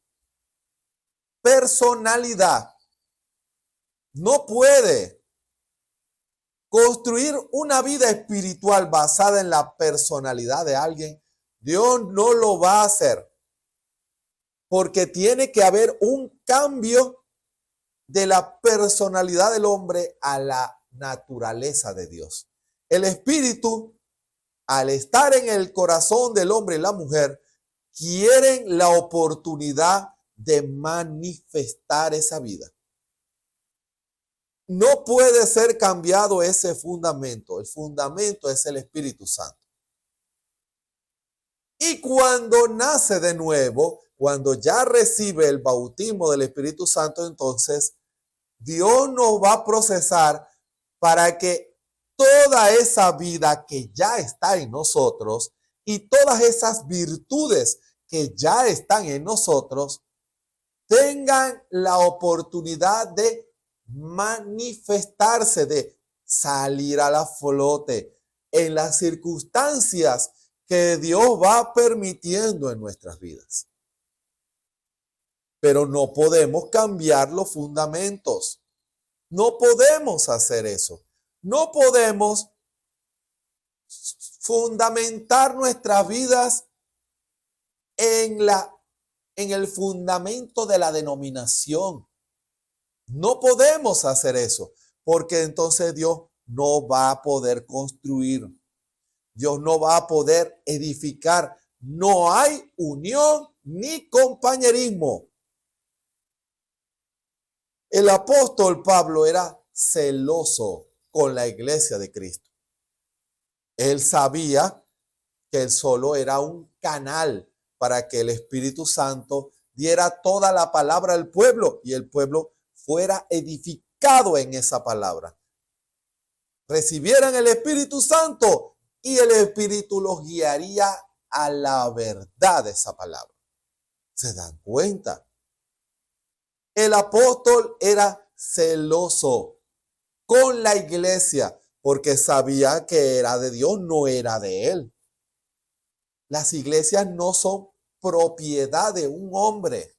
personalidad. No puede construir una vida espiritual basada en la personalidad de alguien. Dios no lo va a hacer, porque tiene que haber un cambio de la personalidad del hombre a la naturaleza de Dios. El espíritu, al estar en el corazón del hombre y la mujer, quieren la oportunidad de manifestar esa vida. No puede ser cambiado ese fundamento. El fundamento es el Espíritu Santo. Y cuando nace de nuevo, cuando ya recibe el bautismo del Espíritu Santo, entonces Dios nos va a procesar para que toda esa vida que ya está en nosotros y todas esas virtudes que ya están en nosotros tengan la oportunidad de manifestarse, de salir a la flote en las circunstancias que Dios va permitiendo en nuestras vidas. Pero no podemos cambiar los fundamentos. No podemos hacer eso. No podemos fundamentar nuestras vidas en el fundamento de la denominación. No podemos hacer eso, porque entonces Dios no va a poder construir. Dios no va a poder edificar. No hay unión ni compañerismo. El apóstol Pablo era celoso con la iglesia de Cristo. Él sabía que él solo era un canal para que el Espíritu Santo diera toda la palabra al pueblo y el pueblo fuera edificado en esa palabra. Recibieran el Espíritu Santo y el Espíritu los guiaría a la verdad de esa palabra. ¿Se dan cuenta? El apóstol era celoso con la iglesia porque sabía que era de Dios, no era de él. Las iglesias no son propiedad de un hombre.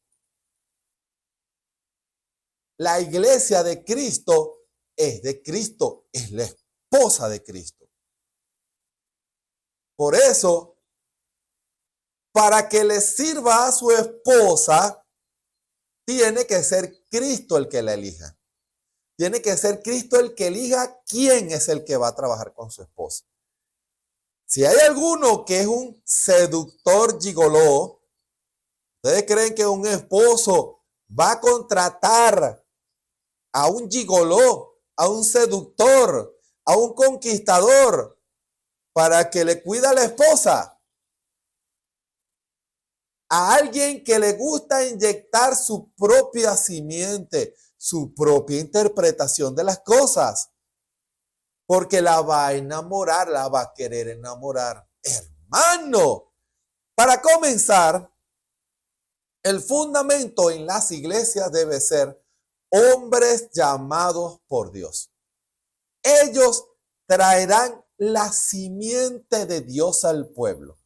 La iglesia de Cristo es de Cristo, es la esposa de Cristo. Por eso, para que le sirva a su esposa, tiene que ser Cristo el que la elija. Tiene que ser Cristo el que elija quién es el que va a trabajar con su esposa. Si hay alguno que es un seductor gigoló, ¿ustedes creen que un esposo va a contratar a un gigoló, a un seductor, a un conquistador para que le cuida a la esposa? A alguien que le gusta inyectar su propia simiente, su propia interpretación de las cosas, porque la va a enamorar, la va a querer enamorar. Hermano, para comenzar, el fundamento en las iglesias debe ser hombres llamados por Dios. Ellos traerán la simiente de Dios al pueblo.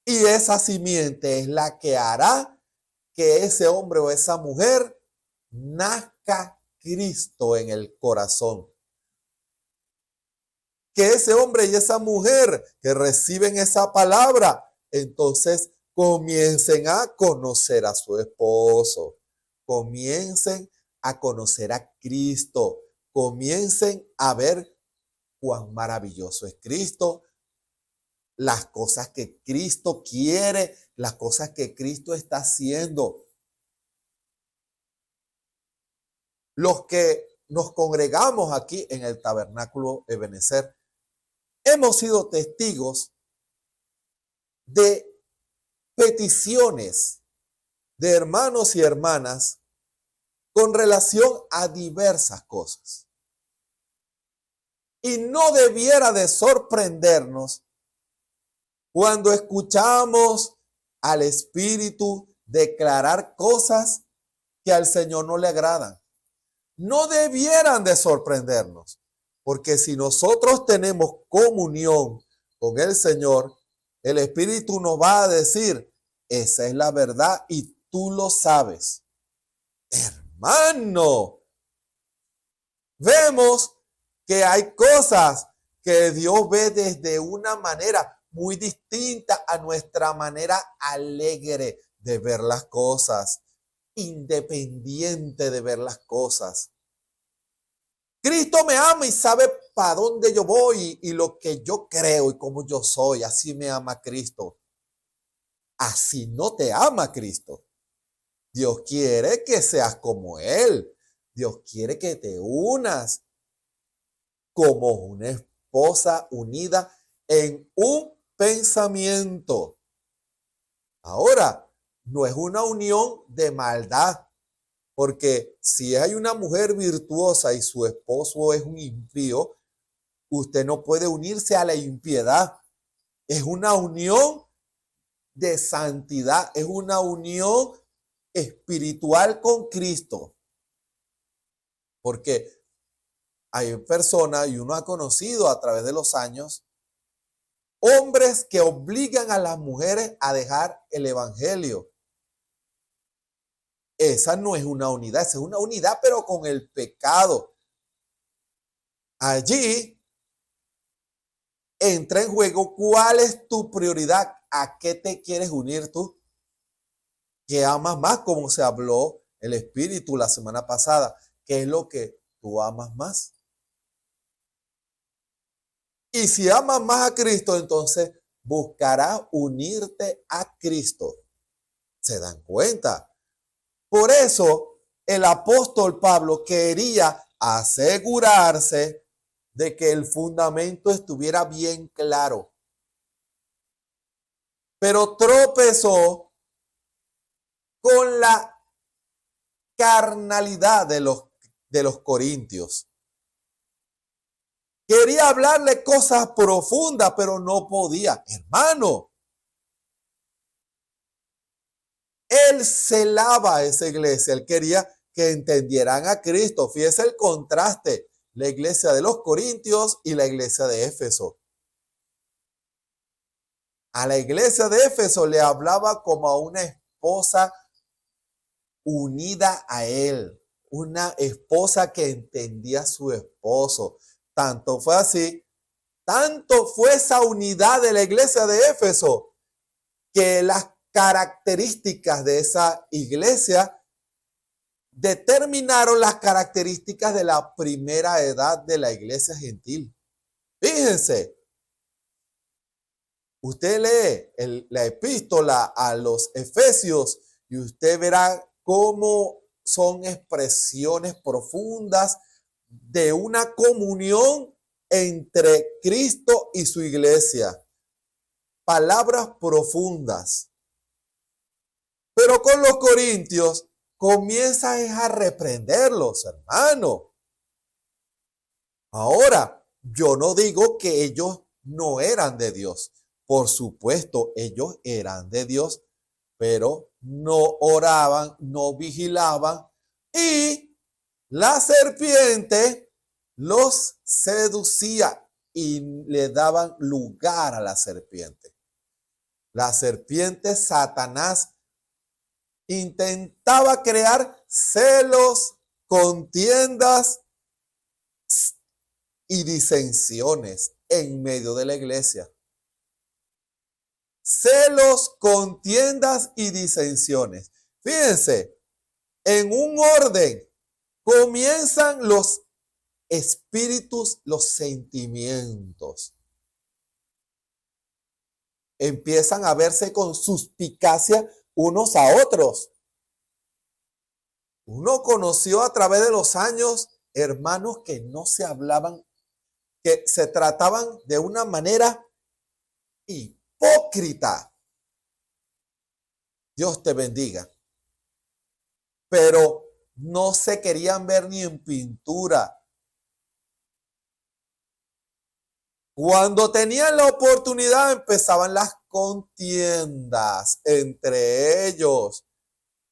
Y esa simiente es la que hará que ese hombre o esa mujer nazca Cristo en el corazón. Que ese hombre y esa mujer que reciben esa palabra, entonces comiencen a conocer a su esposo, comiencen a conocer a Cristo, comiencen a ver cuán maravilloso es Cristo, las cosas que Cristo quiere, las cosas que Cristo está haciendo. Los que nos congregamos aquí en el Tabernáculo Ebenezer, hemos sido testigos de peticiones de hermanos y hermanas con relación a diversas cosas. Y no debiera de sorprendernos cuando escuchamos al Espíritu declarar cosas que al Señor no le agradan. No debieran de sorprendernos, porque si nosotros tenemos comunión con el Señor, el Espíritu nos va a decir, esa es la verdad y tú lo sabes. Hermano, vemos que hay cosas que Dios ve desde una manera muy distinta a nuestra manera alegre de ver las cosas, independiente de ver las cosas. Cristo me ama y sabe para dónde yo voy y lo que yo creo y cómo yo soy. Así me ama Cristo. Así no te ama Cristo. Dios quiere que seas como Él. Dios quiere que te unas como una esposa unida en un pensamiento. Ahora, no es una unión de maldad, porque si hay una mujer virtuosa y su esposo es un impío, usted no puede unirse a la impiedad. Es una unión de santidad, es una unión espiritual con Cristo. Porque hay personas, y uno ha conocido a través de los años, hombres que obligan a las mujeres a dejar el evangelio. Esa no es una unidad, esa es una unidad, pero con el pecado. Allí entra en juego cuál es tu prioridad, a qué te quieres unir tú, qué amas más, como se habló el Espíritu la semana pasada, qué es lo que tú amas más. Y si amas más a Cristo, entonces buscarás unirte a Cristo. ¿Se dan cuenta? Por eso el apóstol Pablo quería asegurarse de que el fundamento estuviera bien claro. Pero tropezó con la carnalidad de los corintios. Quería hablarle cosas profundas, pero no podía. Hermano, él celaba a esa iglesia. Él quería que entendieran a Cristo. Fíjese el contraste. La iglesia de los Corintios y la iglesia de Éfeso. A la iglesia de Éfeso le hablaba como a una esposa unida a él. Una esposa que entendía a su esposo. Tanto fue así, tanto fue esa unidad de la iglesia de Éfeso, que las características de esa iglesia determinaron las características de la primera edad de la iglesia gentil. Fíjense, usted lee la epístola a los Efesios y usted verá cómo son expresiones profundas de una comunión entre Cristo y su iglesia. Palabras profundas. Pero con los corintios comienza a reprenderlos, hermano. Ahora, yo no digo que ellos no eran de Dios. Por supuesto, ellos eran de Dios, pero no oraban, no vigilaban y la serpiente los seducía y le daban lugar a la serpiente. La serpiente, Satanás, intentaba crear celos, contiendas y disensiones en medio de la iglesia. Celos, contiendas y disensiones. Fíjense, en un orden comienzan los espíritus, los sentimientos. Empiezan a verse con suspicacia unos a otros. Uno conoció a través de los años hermanos que no se hablaban, que se trataban de una manera hipócrita. Dios te bendiga. Pero no se querían ver ni en pintura. Cuando tenían la oportunidad empezaban las contiendas entre ellos.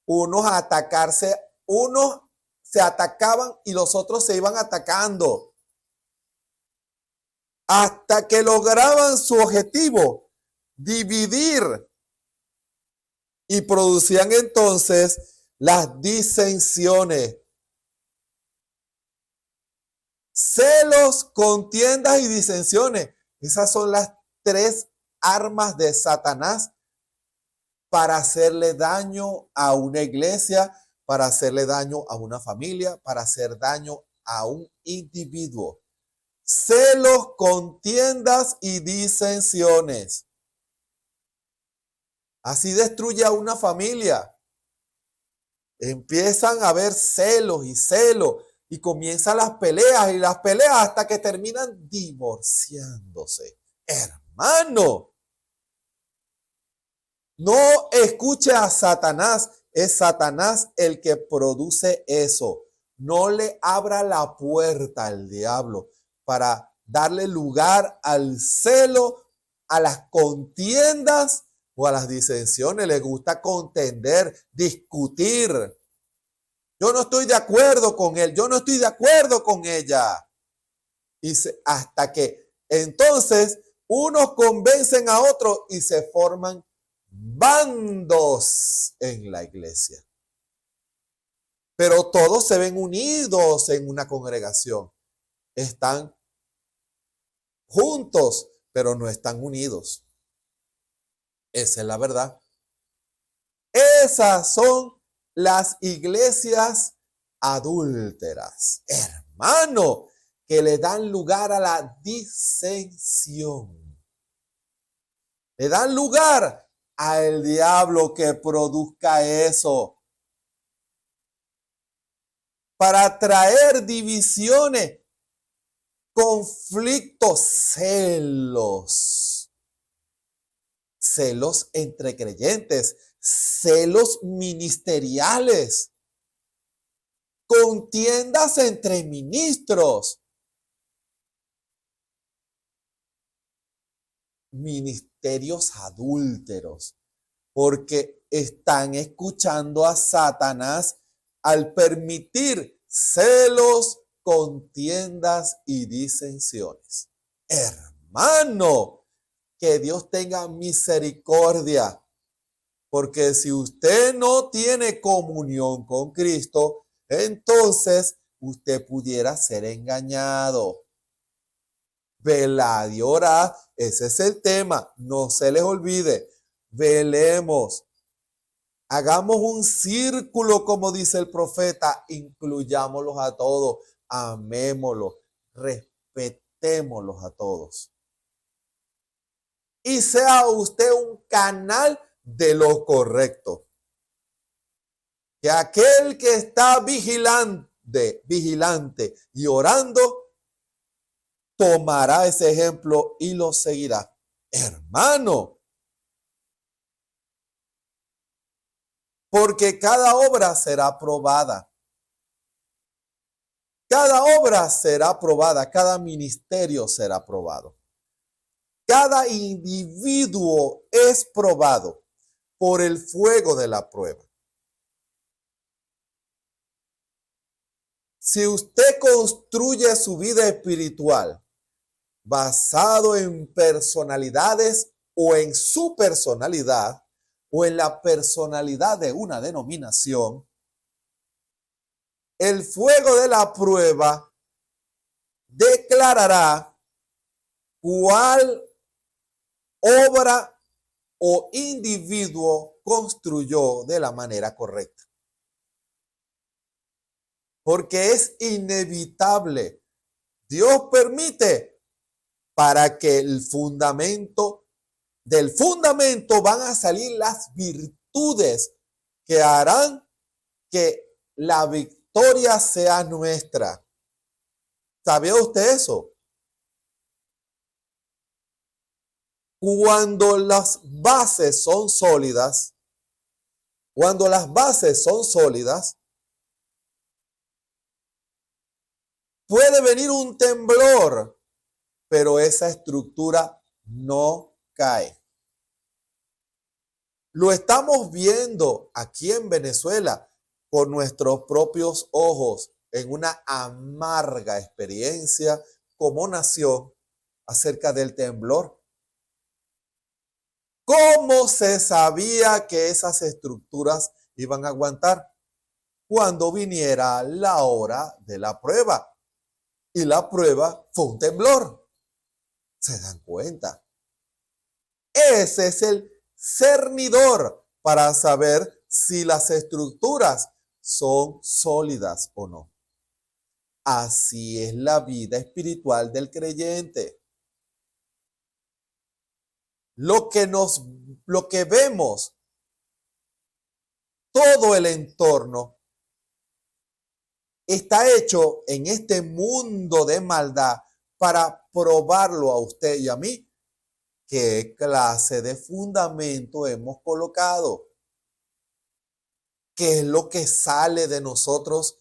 Unos a atacarse, unos se atacaban y los otros se iban atacando. Hasta que lograban su objetivo, dividir. Y producían entonces las disensiones. Celos, contiendas y disensiones. Esas son las tres armas de Satanás para hacerle daño a una iglesia, para hacerle daño a una familia, para hacer daño a un individuo. Celos, contiendas y disensiones. Así destruye a una familia. Empiezan a haber celos y comienzan las peleas y las peleas hasta que terminan divorciándose. Hermano, no escuche a Satanás, es Satanás el que produce eso. No le abra la puerta al diablo para darle lugar al celo, a las contiendas o a las disensiones. Le gusta contender, discutir. Yo no estoy de acuerdo con él, yo no estoy de acuerdo con ella. Y hasta que entonces Unos convencen a otros y se forman bandos en la iglesia. Pero todos se ven unidos en una congregación. Están juntos, pero no están unidos. Esa es la verdad. Esas son las iglesias adúlteras, hermano, que le dan lugar a la disensión. Le dan lugar al diablo que produzca eso para traer divisiones, conflictos, celos entre creyentes, celos ministeriales, contiendas entre ministros, ministerios adúlteros, porque están escuchando a Satanás al permitir celos, contiendas y disensiones. Hermano, que Dios tenga misericordia, porque si usted no tiene comunión con Cristo, entonces usted pudiera ser engañado. Velad y orad, ese es el tema, no se les olvide. Velemos, hagamos un círculo, como dice el profeta, incluyámoslos a todos, amémoslos, respetémoslos a todos. Y sea usted un canal de lo correcto. Que aquel que está vigilante y orando, tomará ese ejemplo y lo seguirá. Hermano, porque cada obra será probada. Cada obra será probada, cada ministerio será probado. Cada individuo es probado por el fuego de la prueba. Si usted construye su vida espiritual basado en personalidades o en su personalidad o en la personalidad de una denominación, el fuego de la prueba declarará cuál obra o individuo construyó de la manera correcta. Porque es inevitable. Dios permite para que del fundamento van a salir las virtudes que harán que la victoria sea nuestra. ¿Sabía usted eso? Cuando las bases son sólidas, puede venir un temblor, pero esa estructura no cae. Lo estamos viendo aquí en Venezuela con nuestros propios ojos en una amarga experiencia como nación acerca del temblor. ¿Cómo se sabía que esas estructuras iban a aguantar? Cuando viniera la hora de la prueba. Y la prueba fue un temblor. ¿Se dan cuenta? Ese es el cernidor para saber si las estructuras son sólidas o no. Así es la vida espiritual del creyente. Lo que vemos, todo el entorno, está hecho en este mundo de maldad para probarlo a usted y a mí. ¿Qué clase de fundamento hemos colocado? ¿Qué es lo que sale de nosotros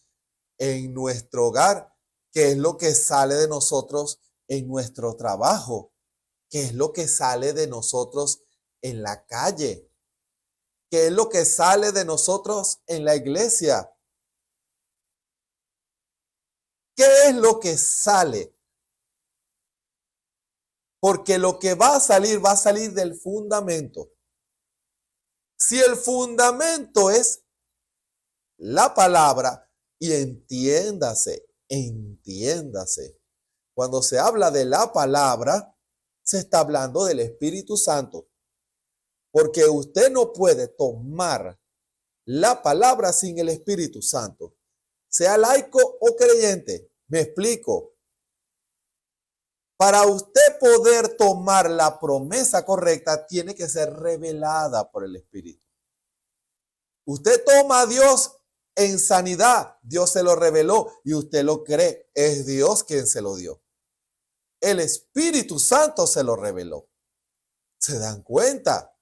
en nuestro hogar? ¿Qué es lo que sale de nosotros en nuestro trabajo? ¿Qué es lo que sale de nosotros en la calle? ¿Qué es lo que sale de nosotros en la iglesia? ¿Qué es lo que sale? Porque lo que va a salir del fundamento. Si el fundamento es la palabra, y entiéndase, cuando se habla de la palabra, se está hablando del Espíritu Santo. Porque usted no puede tomar la palabra sin el Espíritu Santo, sea laico o creyente. Me explico. Para usted poder tomar la promesa correcta, tiene que ser revelada por el Espíritu. Usted toma a Dios en sanidad, Dios se lo reveló y usted lo cree. Es Dios quien se lo dio. El Espíritu Santo se lo reveló. ¿Se dan cuenta?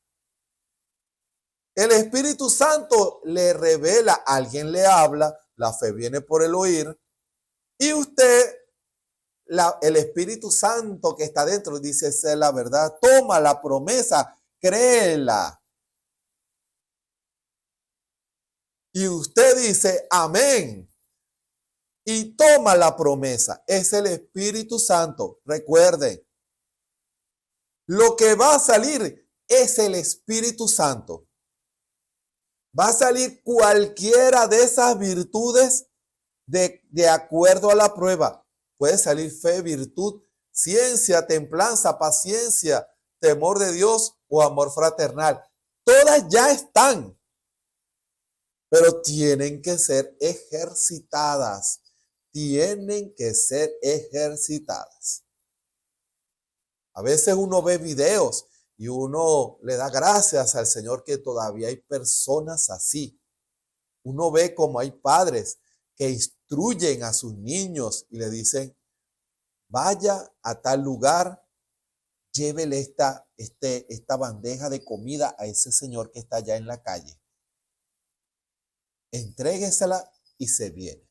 El Espíritu Santo le revela, alguien le habla, la fe viene por el oír, y usted, el Espíritu Santo que está dentro, dice, esa es la verdad, toma la promesa, créela. Y usted dice, amén, y toma la promesa. Es el Espíritu Santo. Recuerden, lo que va a salir es el Espíritu Santo. Va a salir cualquiera de esas virtudes de acuerdo a la prueba. Puede salir fe, virtud, ciencia, templanza, paciencia, temor de Dios o amor fraternal. Todas ya están, pero tienen que ser ejercitadas. Tienen que ser ejercitadas. A veces uno ve videos y uno le da gracias al Señor que todavía hay personas así. Uno ve como hay padres que instruyen a sus niños y le dicen, vaya a tal lugar, llévele esta bandeja de comida a ese señor que está allá en la calle. Entréguesela y se viene.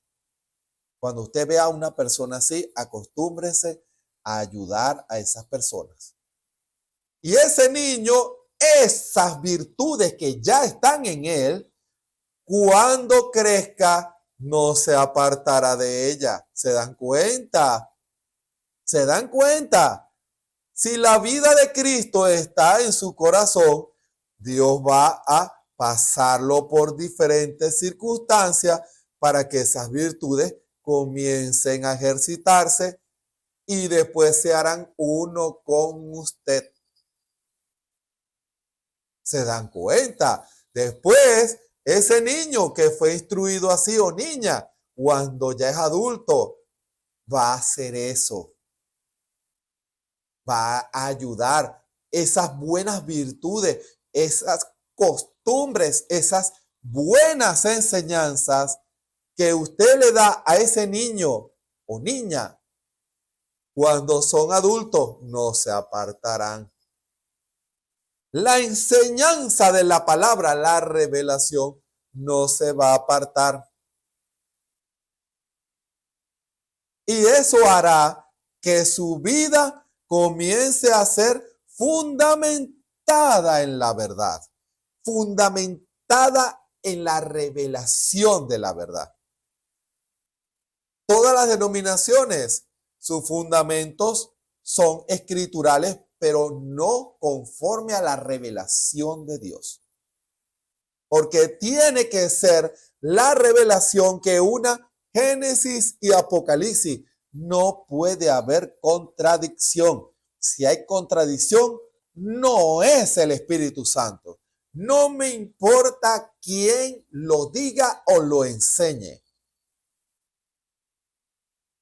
Cuando usted vea a una persona así, acostúmbrese a ayudar a esas personas. Y ese niño, esas virtudes que ya están en él, cuando crezca, no se apartará de ella. ¿Se dan cuenta? ¿Se dan cuenta? Si la vida de Cristo está en su corazón, Dios va a pasarlo por diferentes circunstancias para que esas virtudes comiencen a ejercitarse y después se harán uno con usted. ¿Se dan cuenta? Después, ese niño que fue instruido así o niña, cuando ya es adulto, va a hacer eso. Va a ayudar esas buenas virtudes, esas costumbres, esas buenas enseñanzas que usted le da a ese niño o niña. Cuando son adultos, no se apartarán. La enseñanza de la palabra, la revelación, no se va a apartar. Y eso hará que su vida comience a ser fundamentada en la verdad, fundamentada en la revelación de la verdad. Todas las denominaciones, sus fundamentos son escriturales, pero no conforme a la revelación de Dios. Porque tiene que ser la revelación que una Génesis y Apocalipsis. No puede haber contradicción. Si hay contradicción, no es el Espíritu Santo. No me importa quién lo diga o lo enseñe.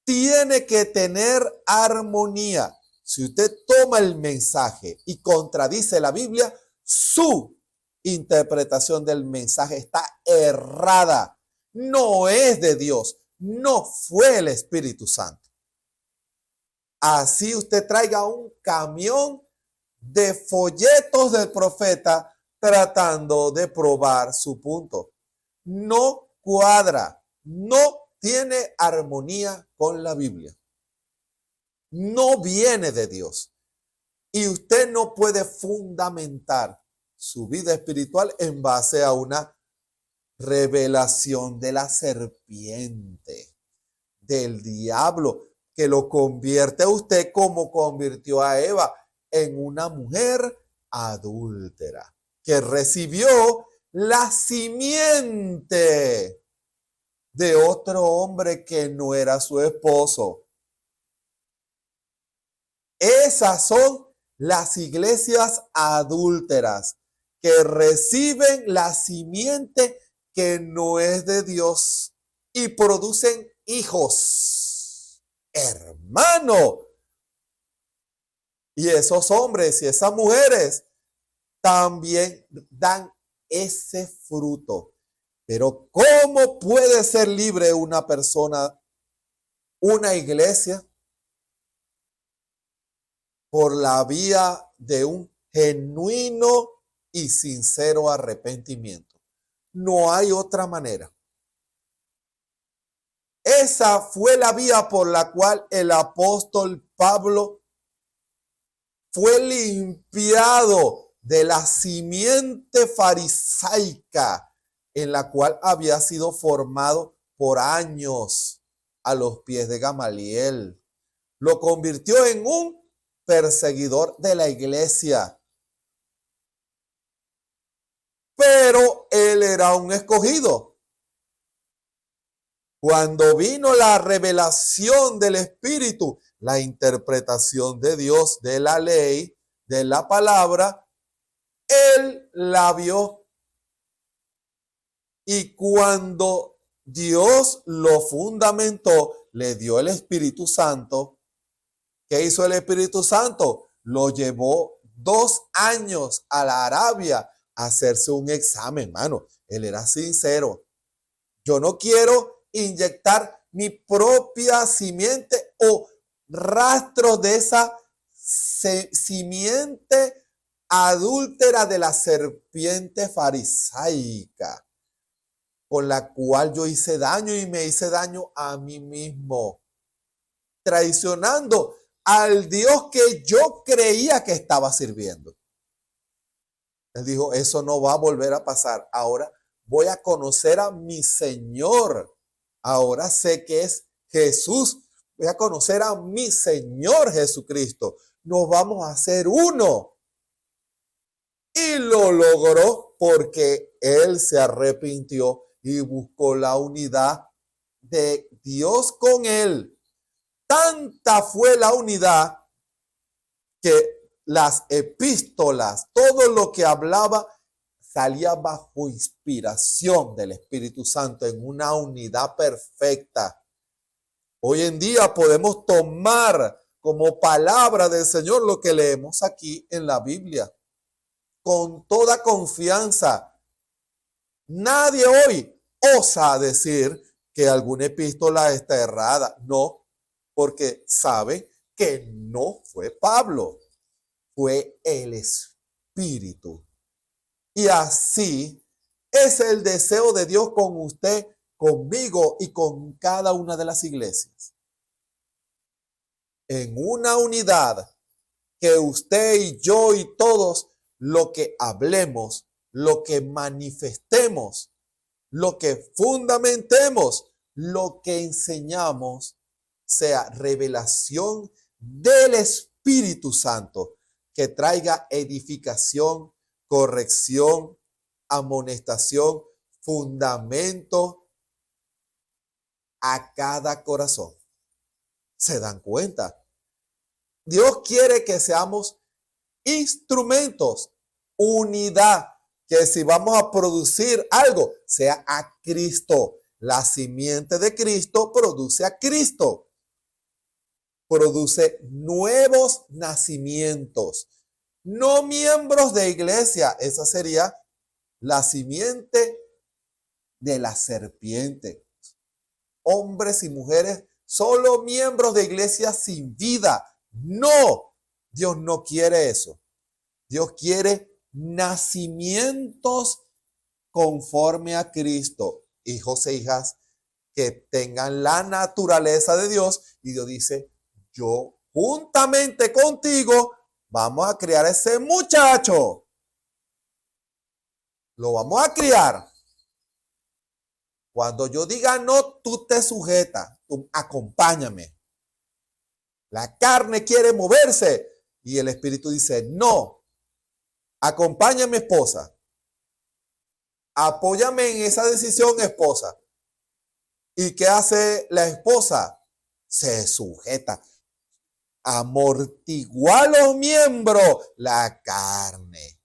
Tiene que tener armonía. Si usted toma el mensaje y contradice la Biblia, su interpretación del mensaje está errada. No es de Dios. No fue el Espíritu Santo. Así usted traiga un camión de folletos del profeta tratando de probar su punto. No cuadra, no tiene armonía con la Biblia. No viene de Dios. Y usted no puede fundamentar su vida espiritual en base a una revelación de la serpiente, del diablo, que lo convierte a usted como convirtió a Eva. en una mujer adúltera, que recibió la simiente de otro hombre que no era su esposo. Esas son las iglesias adúlteras, que reciben la simiente que no es de Dios y producen hijos. Hermano, y esos hombres y esas mujeres también dan ese fruto. Pero ¿cómo puede ser libre una persona, una iglesia? Por la vía de un genuino y sincero arrepentimiento. No hay otra manera. Esa fue la vía por la cual el apóstol Pablo fue limpiado de la simiente farisaica en la cual había sido formado por años a los pies de Gamaliel. Lo convirtió en un perseguidor de la iglesia. Pero él era un escogido. Cuando vino la revelación del Espíritu, la interpretación de Dios, de la ley, de la palabra, él la vio. Y cuando Dios lo fundamentó, le dio el Espíritu Santo. ¿Qué hizo el Espíritu Santo? Lo llevó 2 años a la Arabia a hacerse un examen, hermano. Él era sincero. Yo no quiero inyectar mi propia simiente o rastro de esa simiente adúltera de la serpiente farisaica, con la cual yo hice daño y me hice daño a mí mismo, traicionando al Dios que yo creía que estaba sirviendo. Él dijo, eso no va a volver a pasar. Ahora voy a conocer a mi Señor. Ahora sé que es Jesús. Voy a conocer a mi Señor Jesucristo. Nos vamos a hacer uno. Y lo logró porque él se arrepintió y buscó la unidad de Dios con él. Tanta fue la unidad que las epístolas, todo lo que hablaba, salía bajo inspiración del Espíritu Santo en una unidad perfecta. Hoy en día podemos tomar como palabra del Señor lo que leemos aquí en la Biblia, con toda confianza. Nadie hoy osa decir que alguna epístola está errada. No, porque saben que no fue Pablo, fue el Espíritu. Y así es el deseo de Dios con usted, conmigo y con cada una de las iglesias. En una unidad que usted y yo y todos lo que hablemos, lo que manifestemos, lo que fundamentemos, lo que enseñamos, sea revelación del Espíritu Santo, que traiga edificación, corrección, amonestación, fundamento a cada corazón. ¿Se dan cuenta? Dios quiere que seamos instrumentos, unidad, que si vamos a producir algo, sea a Cristo. La simiente de Cristo produce a Cristo. Produce nuevos nacimientos, no miembros de iglesia. Esa sería la simiente de la serpiente. Hombres y mujeres, solo miembros de iglesia sin vida. No, Dios no quiere eso. Dios quiere nacimientos conforme a Cristo, hijos e hijas que tengan la naturaleza de Dios. Y Dios dice, yo juntamente contigo vamos a criar a ese muchacho. Lo vamos a criar. Cuando yo diga no, tú te sujetas, tú acompáñame. La carne quiere moverse, y el Espíritu dice, no, acompaña a mi esposa, apóyame en esa decisión, esposa. ¿Y qué hace la esposa? Se sujeta, amortigua los miembros, la carne,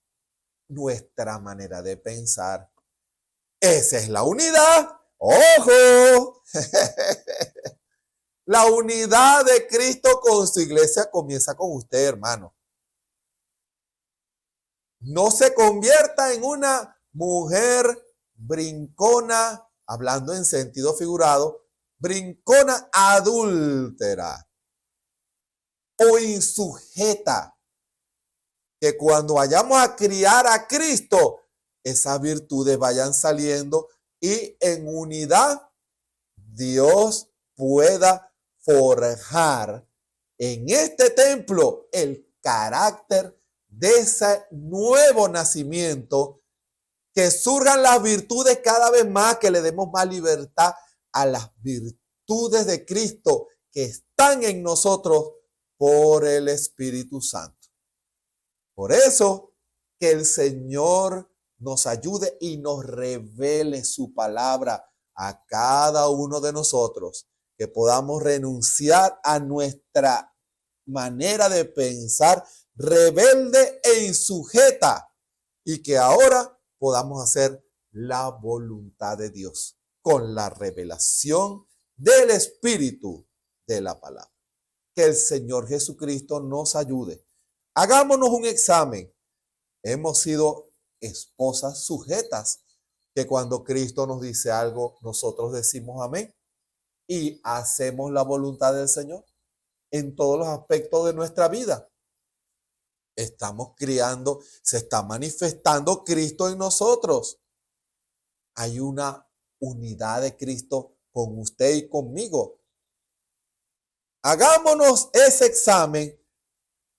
nuestra manera de pensar. Esa es la unidad. ¡Ojo! La unidad de Cristo con su iglesia comienza con usted, hermano. No se convierta en una mujer brincona, hablando en sentido figurado, brincona adúltera o insujeta, que cuando vayamos a criar a Cristo, esas virtudes vayan saliendo y en unidad Dios pueda forjar en este templo el carácter de ese nuevo nacimiento, que surjan las virtudes cada vez más, que le demos más libertad a las virtudes de Cristo que están en nosotros por el Espíritu Santo. Por eso, que el Señor nos ayude y nos revele su palabra a cada uno de nosotros, que podamos renunciar a nuestra manera de pensar rebelde e insujeta y que ahora podamos hacer la voluntad de Dios con la revelación del Espíritu de la palabra. Que el Señor Jesucristo nos ayude. Hagámonos un examen. Hemos sido esposas sujetas, que cuando Cristo nos dice algo, nosotros decimos amén y hacemos la voluntad del Señor en todos los aspectos de nuestra vida. Estamos criando, se está manifestando Cristo en nosotros. Hay una unidad de Cristo con usted y conmigo. Hagámonos ese examen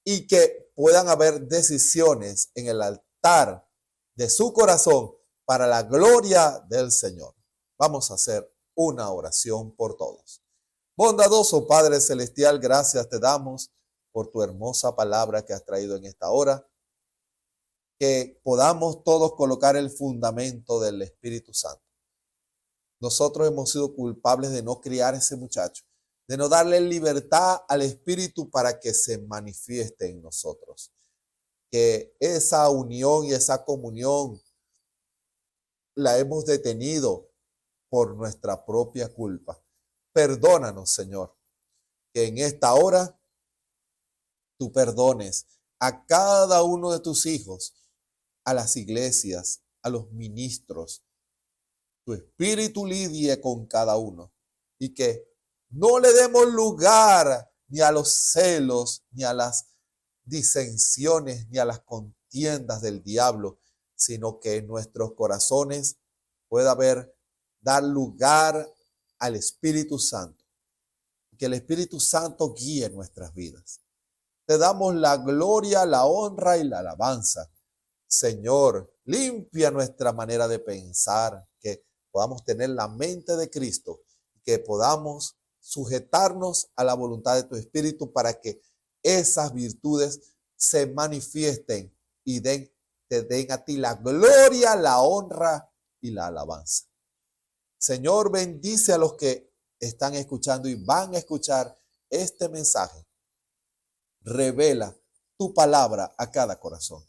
y que puedan haber decisiones en el altar de su corazón para la gloria del Señor. Vamos a hacer una oración por todos. Bondadoso Padre Celestial, gracias te damos por tu hermosa palabra que has traído en esta hora. Que podamos todos colocar el fundamento del Espíritu Santo. Nosotros hemos sido culpables de no criar a ese muchacho, de no darle libertad al Espíritu para que se manifieste en nosotros. Que esa unión y esa comunión la hemos detenido por nuestra propia culpa. Perdónanos, Señor, que en esta hora tú perdones a cada uno de tus hijos, a las iglesias, a los ministros. Tu Espíritu lidie con cada uno y que no le demos lugar ni a los celos, ni a las disensiones, ni a las contiendas del diablo, sino que en nuestros corazones pueda dar lugar al Espíritu Santo. Que el Espíritu Santo guíe nuestras vidas. Te damos la gloria, la honra y la alabanza. Señor, limpia nuestra manera de pensar, que podamos tener la mente de Cristo, que podamos sujetarnos a la voluntad de tu Espíritu para que esas virtudes se manifiesten y te den a ti la gloria, la honra y la alabanza. Señor, bendice a los que están escuchando y van a escuchar este mensaje. Revela tu palabra a cada corazón.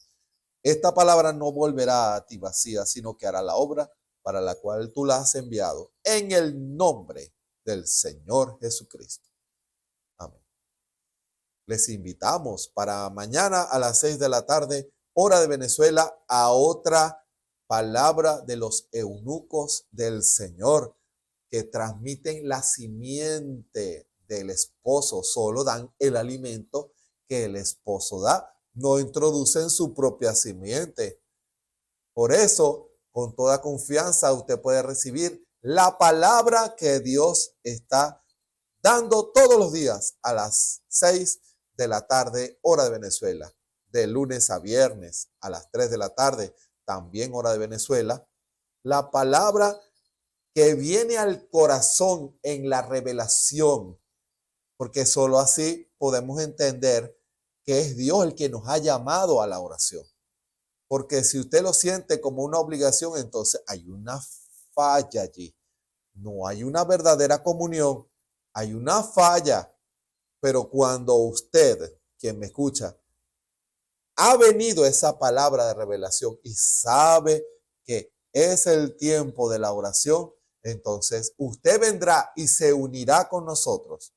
Esta palabra no volverá a ti vacía, sino que hará la obra para la cual tú la has enviado, en el nombre del Señor Jesucristo. Amén. Les invitamos para mañana a las 6 de la tarde, hora de Venezuela, a otra palabra de los eunucos del Señor, que transmiten la simiente del esposo. Solo dan el alimento que el esposo da. No introducen su propia simiente. Por eso, con toda confianza, usted puede recibir la palabra que Dios está dando todos los días a las 6 de la tarde, hora de Venezuela. De lunes a viernes a las 3 de la tarde, también hora de Venezuela. La palabra que viene al corazón en la revelación, porque solo así podemos entender que es Dios el que nos ha llamado a la oración. Porque si usted lo siente como una obligación, entonces hay una falla allí. No hay una verdadera comunión, hay una falla. Pero cuando usted, quien me escucha, ha venido esa palabra de revelación y sabe que es el tiempo de la oración, entonces usted vendrá y se unirá con nosotros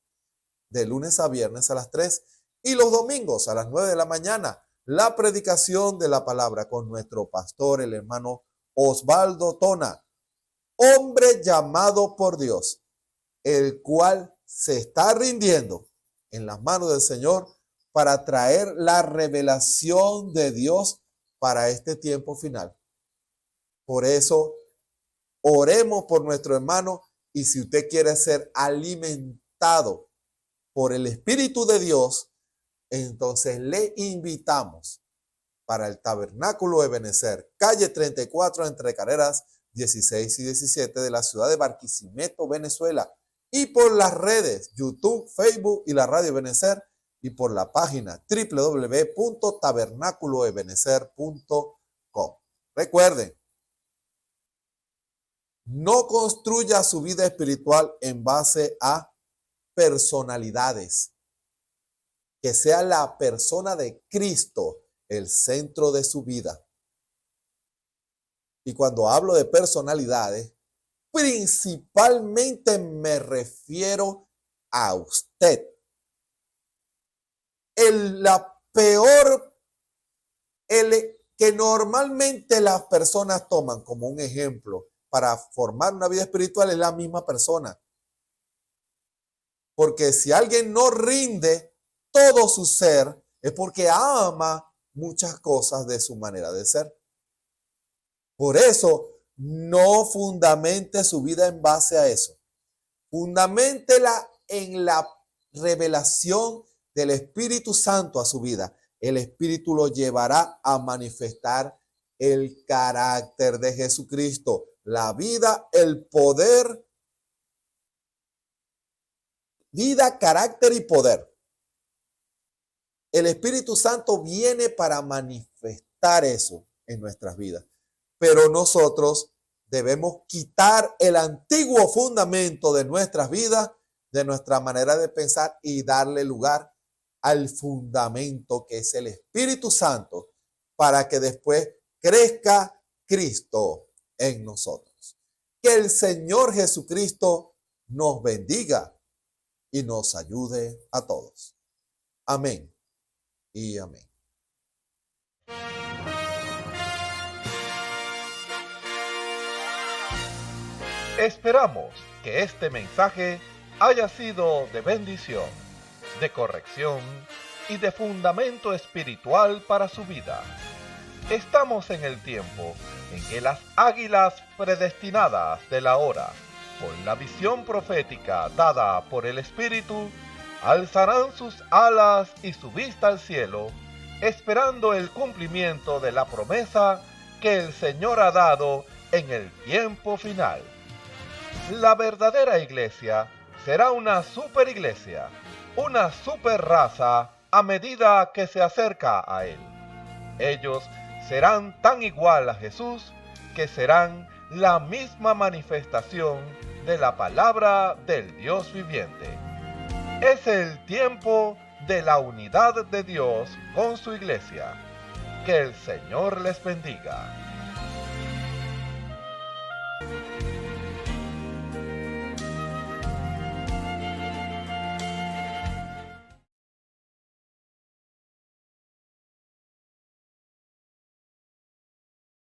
de lunes a viernes a las 3 y los domingos a las 9 de la mañana, la predicación de la palabra con nuestro pastor, el hermano Osvaldo Tona, hombre llamado por Dios, el cual se está rindiendo en las manos del Señor para traer la revelación de Dios para este tiempo final. Por eso, oremos por nuestro hermano, y si usted quiere ser alimentado por el Espíritu de Dios, entonces le invitamos para el Tabernáculo Ebenecer, calle 34, entre carreras 16 y 17 de la ciudad de Barquisimeto, Venezuela, y por las redes YouTube, Facebook y la radio Ebenecer, y por la página www.tabernaculoebenecer.com. Recuerden, no construya su vida espiritual en base a personalidades. Que sea la persona de Cristo el centro de su vida. Y cuando hablo de personalidades, principalmente me refiero a usted. Que normalmente las personas toman como un ejemplo para formar una vida espiritual es la misma persona. Porque si alguien no rinde todo su ser, es porque ama muchas cosas de su manera de ser. Por eso, no fundamente su vida en base a eso. Fundaméntela en la revelación del Espíritu Santo a su vida. El Espíritu lo llevará a manifestar el carácter de Jesucristo, la vida, el poder, vida, carácter y poder. El Espíritu Santo viene para manifestar eso en nuestras vidas. Pero nosotros debemos quitar el antiguo fundamento de nuestras vidas, de nuestra manera de pensar, y darle lugar al fundamento que es el Espíritu Santo, para que después crezca Cristo en nosotros. Que el Señor Jesucristo nos bendiga y nos ayude a todos. Amén y amén. Esperamos que este mensaje haya sido de bendición, de corrección y de fundamento espiritual para su vida. Estamos en el tiempo en que las águilas predestinadas de la hora, con la visión profética dada por el Espíritu, alzarán sus alas y su vista al cielo, esperando el cumplimiento de la promesa que el Señor ha dado en el tiempo final. La verdadera iglesia será una superiglesia, una superraza a medida que se acerca a Él. Ellos serán tan igual a Jesús que serán la misma manifestación de la palabra del Dios viviente. Es el tiempo de la unidad de Dios con su iglesia. Que el Señor les bendiga.